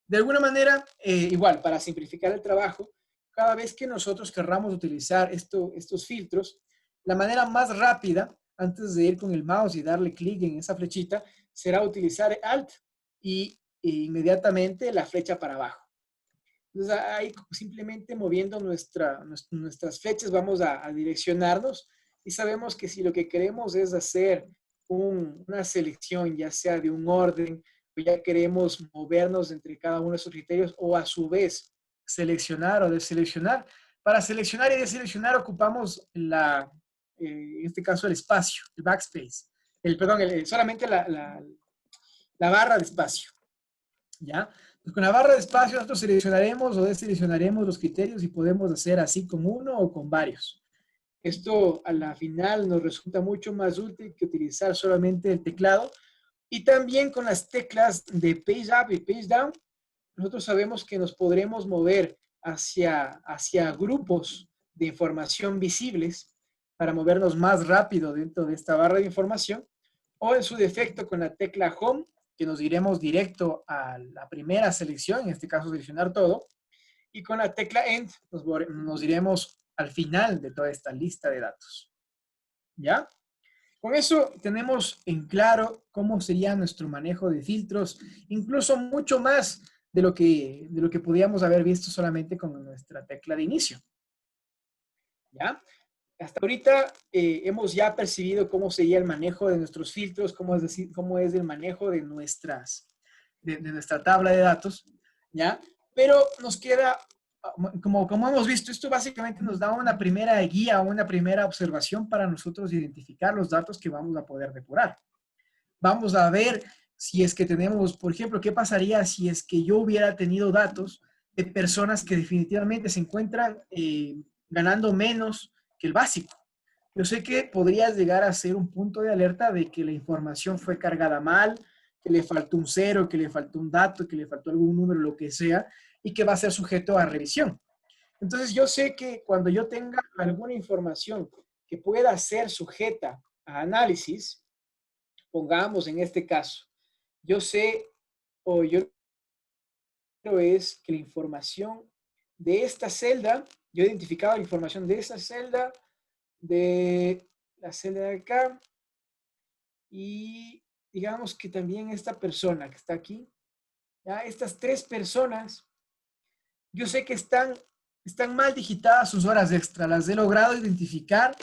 De alguna manera, igual, para simplificar el trabajo, cada vez que nosotros querramos utilizar estos filtros, la manera más rápida, antes de ir con el mouse y darle clic en esa flechita, será utilizar Alt y inmediatamente la flecha para abajo. Entonces, ahí simplemente moviendo nuestras flechas vamos a direccionarnos, y sabemos que si lo que queremos es hacer una selección, ya sea de un orden, o ya queremos movernos entre cada uno de esos criterios, o a su vez seleccionar o deseleccionar. Para seleccionar y deseleccionar ocupamos en este caso el espacio, el backspace, solamente la barra de espacio. ¿Ya? Pues con la barra de espacio nosotros seleccionaremos o deseleccionaremos los criterios, y podemos hacer así con uno o con varios. Esto a la final nos resulta mucho más útil que utilizar solamente el teclado. Y también con las teclas de Page Up y Page Down, nosotros sabemos que nos podremos mover hacia grupos de información visibles para movernos más rápido dentro de esta barra de información, o en su defecto con la tecla Home, que nos iremos directo a la primera selección, en este caso seleccionar todo, y con la tecla End nos iremos al final de toda esta lista de datos. ¿Ya? Con eso tenemos en claro cómo sería nuestro manejo de filtros, incluso mucho más de lo que podíamos haber visto solamente con nuestra tecla de inicio. ¿Ya? Hasta ahorita hemos ya percibido cómo sería el manejo de nuestros filtros, cómo es el manejo de nuestra tabla de datos, ¿ya? Pero nos queda, como hemos visto, esto básicamente nos da una primera guía, una primera observación para nosotros identificar los datos que vamos a poder depurar. Vamos a ver si es que tenemos, por ejemplo, qué pasaría si es que yo hubiera tenido datos de personas que definitivamente se encuentran ganando menos que el básico. Yo sé que podría llegar a ser un punto de alerta de que la información fue cargada mal, que le faltó un cero, que le faltó un dato, que le faltó algún número, lo que sea, y que va a ser sujeto a revisión. Entonces yo sé que cuando yo tenga alguna información que pueda ser sujeta a análisis, pongamos en este caso, yo sé, o yo creo es que la información de esta celda, yo he identificado la información de esta celda, de la celda de acá, y digamos que también esta persona que está aquí, ¿ya? Estas tres personas, yo sé que están mal digitadas sus horas extra, las he logrado identificar,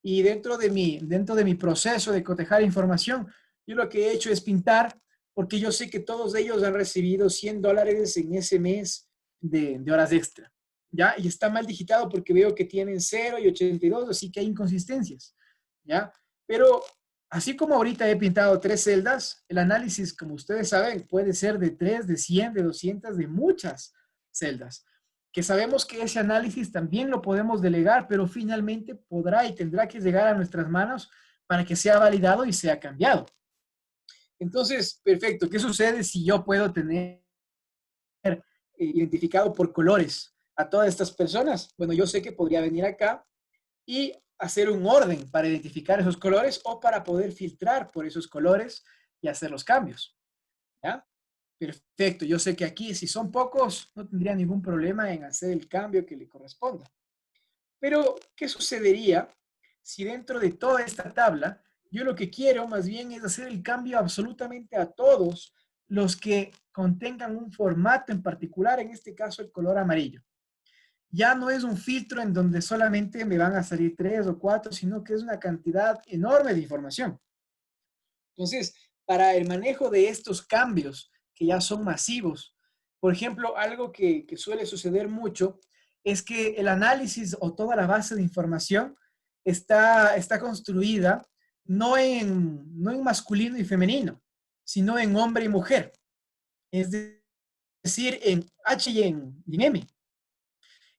y dentro de mi proceso de cotejar información, yo lo que he hecho es pintar, porque yo sé que todos ellos han recibido $100 en ese mes de horas extra, ¿ya? Y está mal digitado porque veo que tienen 0 y 82, así que hay inconsistencias, ¿ya? Pero así como ahorita he pintado 3 celdas, el análisis, como ustedes saben, puede ser de 3, de 100, de 200, de muchas celdas, que sabemos que ese análisis también lo podemos delegar, pero finalmente podrá y tendrá que llegar a nuestras manos para que sea validado y sea cambiado. Entonces, perfecto, ¿qué sucede si yo puedo tener identificado por colores a todas estas personas? Bueno, yo sé que podría venir acá y hacer un orden para identificar esos colores, o para poder filtrar por esos colores y hacer los cambios, ¿ya? Perfecto, yo sé que aquí, si son pocos, no tendría ningún problema en hacer el cambio que le corresponda. Pero, ¿qué sucedería si dentro de toda esta tabla, yo lo que quiero más bien es hacer el cambio absolutamente a todos los que contengan un formato en particular, en este caso el color amarillo. Ya no es un filtro en donde solamente me van a salir 3 o 4, sino que es una cantidad enorme de información. Entonces, para el manejo de estos cambios que ya son masivos, por ejemplo, algo que suele suceder mucho es que el análisis o toda la base de información está construida no en masculino y femenino, sino en hombre y mujer. Es decir, en H y en M.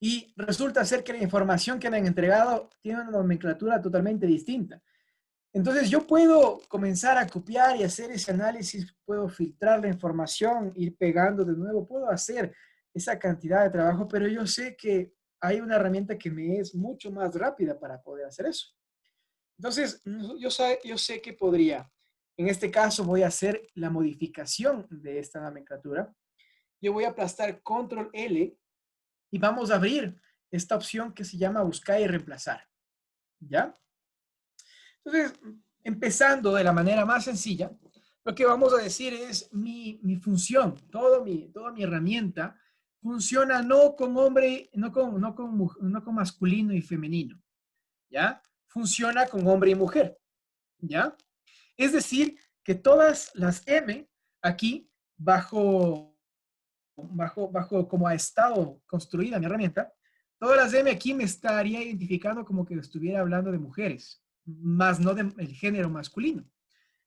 Y resulta ser que la información que me han entregado tiene una nomenclatura totalmente distinta. Entonces yo puedo comenzar a copiar y hacer ese análisis, puedo filtrar la información, ir pegando de nuevo, puedo hacer esa cantidad de trabajo, pero yo sé que hay una herramienta que me es mucho más rápida para poder hacer eso. Entonces yo sé que podría, en este caso voy a hacer la modificación de esta nomenclatura. Yo voy a aplastar Control L y vamos a abrir esta opción que se llama buscar y reemplazar. ¿Ya? Entonces, empezando de la manera más sencilla, lo que vamos a decir es mi función, toda mi herramienta funciona no con hombre, no con masculino y femenino, ¿ya? Funciona con hombre y mujer, ¿ya? Es decir, que todas las M aquí, bajo como ha estado construida mi herramienta, todas las M aquí me estaría identificando como que estuviera hablando de mujeres, más no del género masculino.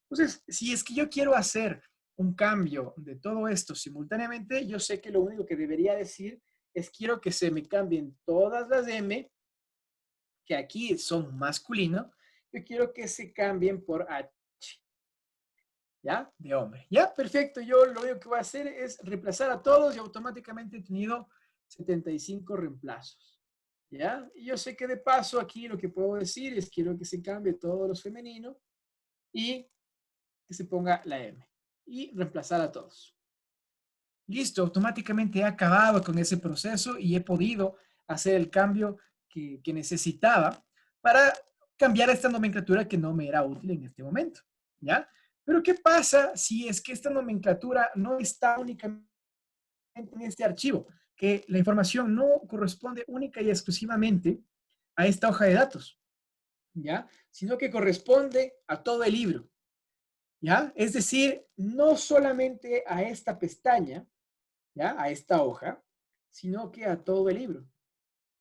Entonces, si es que yo quiero hacer un cambio de todo esto simultáneamente, yo sé que lo único que debería decir es quiero que se me cambien todas las M, que aquí son masculino, yo quiero que se cambien por H. ¿Ya? De hombre. Ya, perfecto. Yo lo único que voy a hacer es reemplazar a todos y automáticamente he tenido 75 reemplazos. ¿Ya? Y yo sé que de paso aquí lo que puedo decir es quiero que se cambie todos los femeninos y que se ponga la M. Y reemplazar a todos. Listo, automáticamente he acabado con ese proceso y he podido hacer el cambio que necesitaba para cambiar esta nomenclatura que no me era útil en este momento. ¿Ya? Pero ¿qué pasa si es que esta nomenclatura no está únicamente en este archivo? Que la información no corresponde única y exclusivamente a esta hoja de datos, ¿ya? Sino que corresponde a todo el libro, ¿ya? Es decir, no solamente a esta pestaña, ¿ya? A esta hoja, sino que a todo el libro,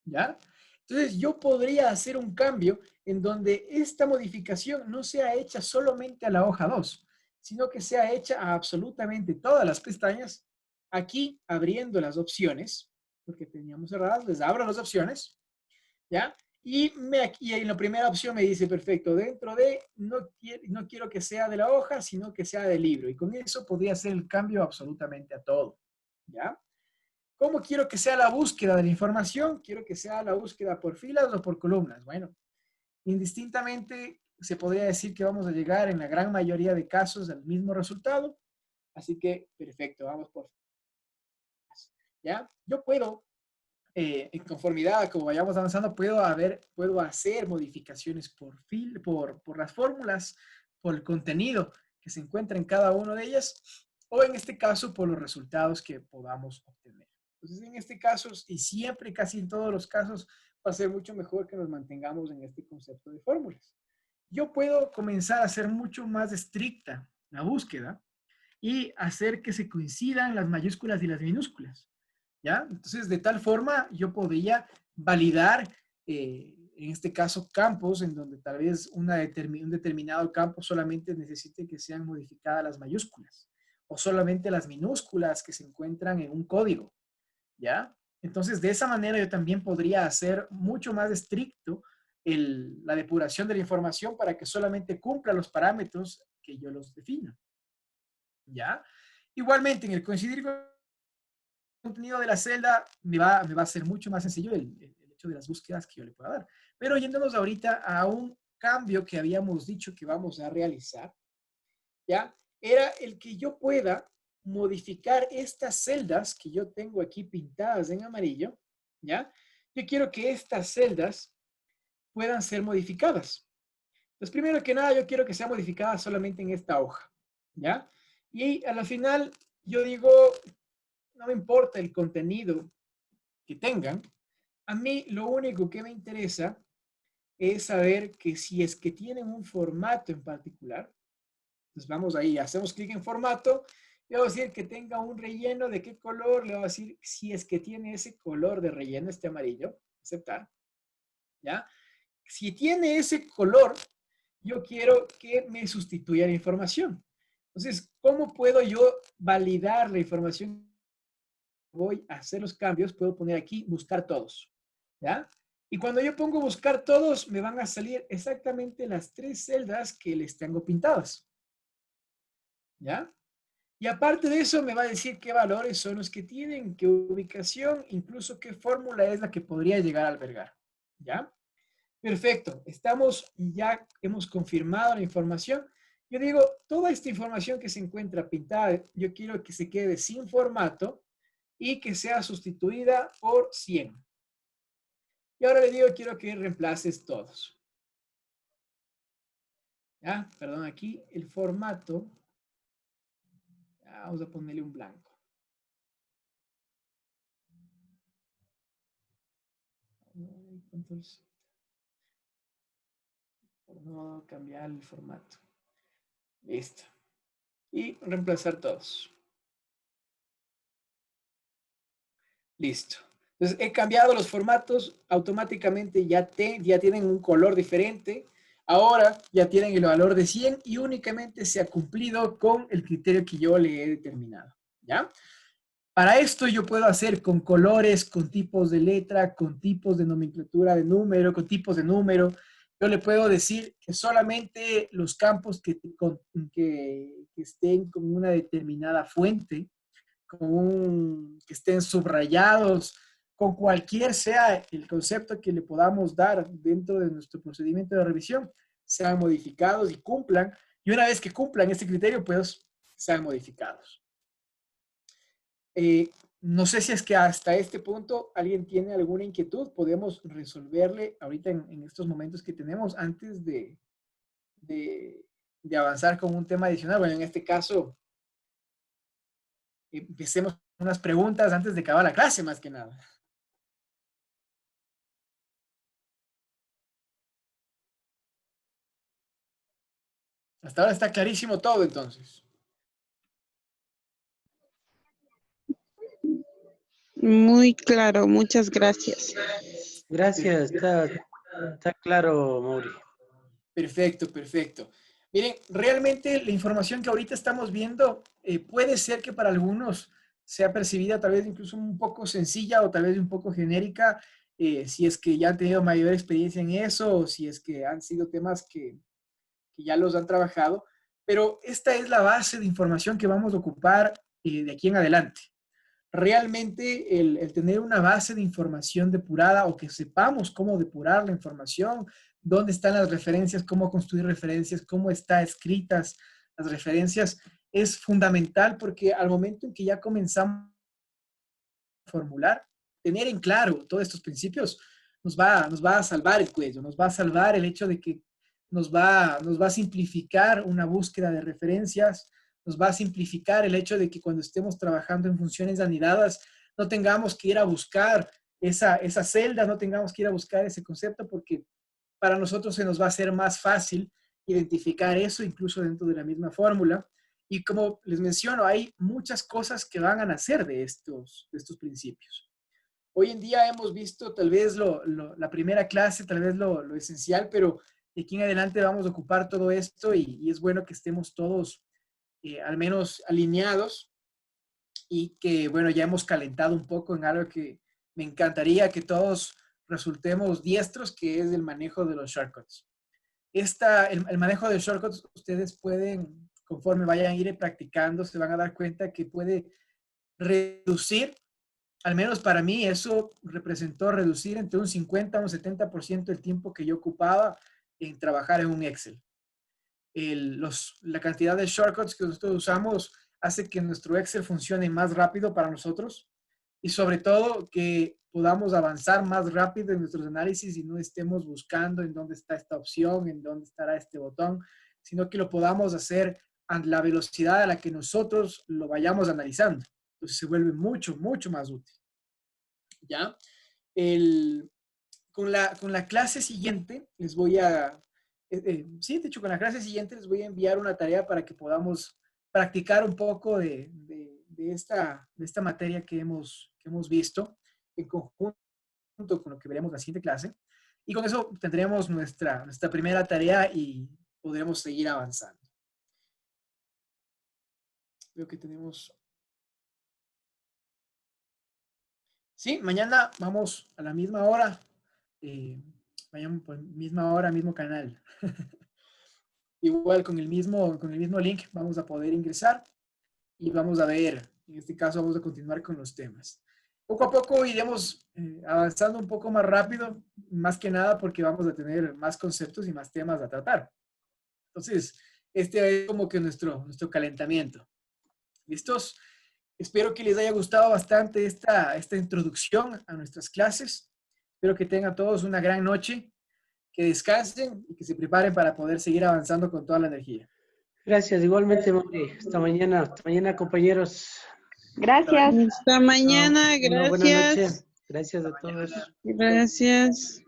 ¿ya? Entonces yo podría hacer un cambio en donde esta modificación no sea hecha solamente a la hoja 2, sino que sea hecha a absolutamente todas las pestañas. Aquí abriendo las opciones, porque teníamos cerradas, les abro las opciones, ¿ya? Y en la primera opción me dice, perfecto, dentro de, no quiero que sea de la hoja, sino que sea del libro. Y con eso podría hacer el cambio absolutamente a todo, ¿ya? ¿Cómo quiero que sea la búsqueda de la información? Quiero que sea la búsqueda por filas o por columnas. Bueno, indistintamente se podría decir que vamos a llegar en la gran mayoría de casos al mismo resultado. Así que, perfecto, vamos por filas. ¿Ya? Yo puedo, en conformidad, como vayamos avanzando, puedo hacer modificaciones por las fórmulas, por el contenido que se encuentra en cada una de ellas, o en este caso, por los resultados que podamos obtener. Entonces, en este caso, y siempre, casi en todos los casos, va a ser mucho mejor que nos mantengamos en este concepto de fórmulas. Yo puedo comenzar a ser mucho más estricta la búsqueda y hacer que se coincidan las mayúsculas y las minúsculas, ¿ya? Entonces, de tal forma, yo podría validar, en este caso, campos en donde tal vez un determinado campo solamente necesite que sean modificadas las mayúsculas o solamente las minúsculas que se encuentran en un código, ¿ya? Entonces, de esa manera yo también podría hacer mucho más estricto la depuración de la información para que solamente cumpla los parámetros que yo los defina, ¿ya? Igualmente, en el coincidir con el contenido de la celda, me va a ser mucho más sencillo el hecho de las búsquedas que yo le pueda dar. Pero yéndonos ahorita a un cambio que habíamos dicho que vamos a realizar, ¿ya? Era el que yo pueda modificar estas celdas que yo tengo aquí pintadas en amarillo, ¿ya? Yo quiero que estas celdas puedan ser modificadas. Entonces, primero que nada, yo quiero que sea modificada solamente en esta hoja, ¿ya? Y a la final, yo digo, no me importa el contenido que tengan, a mí lo único que me interesa es saber que si es que tienen un formato en particular, entonces vamos ahí, hacemos clic en formato, le voy a decir que tenga un relleno de qué color, le voy a decir si es que tiene ese color de relleno, este amarillo, aceptar, ¿ya? Si tiene ese color, yo quiero que me sustituya la información. Entonces, ¿cómo puedo yo validar la información? Voy a hacer los cambios, puedo poner aquí buscar todos, ¿ya? Y cuando yo pongo buscar todos, me van a salir exactamente las 3 celdas que les tengo pintadas, ¿ya? Y aparte de eso, me va a decir qué valores son los que tienen, qué ubicación, incluso qué fórmula es la que podría llegar a albergar, ¿ya? Perfecto, estamos y ya hemos confirmado la información. Yo digo, toda esta información que se encuentra pintada, yo quiero que se quede sin formato y que sea sustituida por 100. Y ahora le digo, quiero que reemplaces todos. ¿Ya? Perdón, aquí el formato. Vamos a ponerle un blanco. Por no cambiar el formato. Listo. Y reemplazar todos. Listo. Entonces he cambiado los formatos, automáticamente ya tienen un color diferente. Ahora ya tienen el valor de 100 y únicamente se ha cumplido con el criterio que yo le he determinado. ¿Ya? Para esto yo puedo hacer con colores, con tipos de letra, con tipos de nomenclatura de número, con tipos de número. Yo le puedo decir que solamente los campos que estén con una determinada fuente, que estén subrayados, con cualquier sea el concepto que le podamos dar dentro de nuestro procedimiento de revisión, sean modificados y cumplan. Y una vez que cumplan este criterio, pues sean modificados. No sé si es que hasta este punto alguien tiene alguna inquietud. Podemos resolverle ahorita en estos momentos que tenemos antes de avanzar con un tema adicional. Bueno, en este caso, empecemos unas preguntas antes de acabar la clase, más que nada. Hasta ahora está clarísimo todo, entonces. Muy claro, muchas gracias. Gracias, está claro, Mauri. Perfecto, perfecto. Miren, realmente la información que ahorita estamos viendo puede ser que para algunos sea percibida tal vez incluso un poco sencilla o tal vez un poco genérica, si es que ya han tenido mayor experiencia en eso o si es que han sido temas que ya los han trabajado, pero esta es la base de información que vamos a ocupar de aquí en adelante. Realmente el tener una base de información depurada o que sepamos cómo depurar la información, dónde están las referencias, cómo construir referencias, cómo están escritas las referencias, es fundamental porque al momento en que ya comenzamos a formular, tener en claro todos estos principios nos va a salvar el cuello, nos va a salvar el hecho de que nos va a simplificar una búsqueda de referencias, nos va a simplificar el hecho de que cuando estemos trabajando en funciones anidadas no tengamos que ir a buscar esa celda, no tengamos que ir a buscar ese concepto, porque para nosotros se nos va a hacer más fácil identificar eso incluso dentro de la misma fórmula. Y como les menciono, hay muchas cosas que van a nacer de estos principios. Hoy en día hemos visto tal vez la primera clase, tal vez lo esencial, pero de aquí en adelante vamos a ocupar todo esto y es bueno que estemos todos al menos alineados y que, bueno, ya hemos calentado un poco en algo que me encantaría que todos resultemos diestros, que es el manejo de los shortcuts. El manejo de shortcuts, ustedes pueden, conforme vayan a ir practicando, se van a dar cuenta que puede reducir, al menos para mí, eso representó reducir entre un 50 a un 70% el tiempo que yo ocupaba en trabajar en un Excel. La cantidad de shortcuts que nosotros usamos hace que nuestro Excel funcione más rápido para nosotros. y sobre todo que podamos avanzar más rápido en nuestros análisis y no estemos buscando en dónde está esta opción, en dónde estará este botón, sino que lo podamos hacer a la velocidad a la que nosotros lo vayamos analizando. Entonces se vuelve mucho, mucho más útil. ¿Ya? Con la clase siguiente les voy a... sí, de hecho, con la clase siguiente les voy a enviar una tarea para que podamos practicar un poco de esta materia que hemos visto en conjunto con lo que veremos la siguiente clase. Y con eso tendremos nuestra primera tarea y podremos seguir avanzando. Veo que tenemos... Sí, mañana vamos a la misma hora. Vayan por misma hora, mismo canal. Igual con el mismo link vamos a poder ingresar y vamos a ver, en este caso vamos a continuar con los temas. Poco a poco iremos avanzando un poco más rápido, más que nada porque vamos a tener más conceptos y más temas a tratar. Entonces, este es como que nuestro calentamiento. ¿Listos? Espero que les haya gustado bastante esta introducción a nuestras clases. Espero que tengan todos una gran noche, que descansen y que se preparen para poder seguir avanzando con toda la energía. Gracias, igualmente, Mauri. Hasta mañana, compañeros. Gracias. Hasta mañana, Una buena noche. gracias. Gracias a todos. Gracias.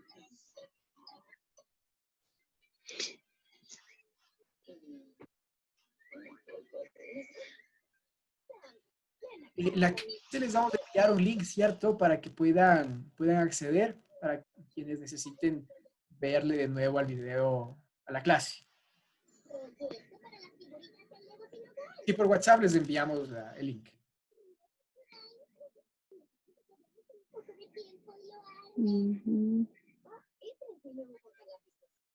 La clase les vamos a enviar un link, ¿cierto? Para que puedan acceder, para quienes necesiten verle de nuevo al video, a la clase. Y por WhatsApp les enviamos el link. Ujú.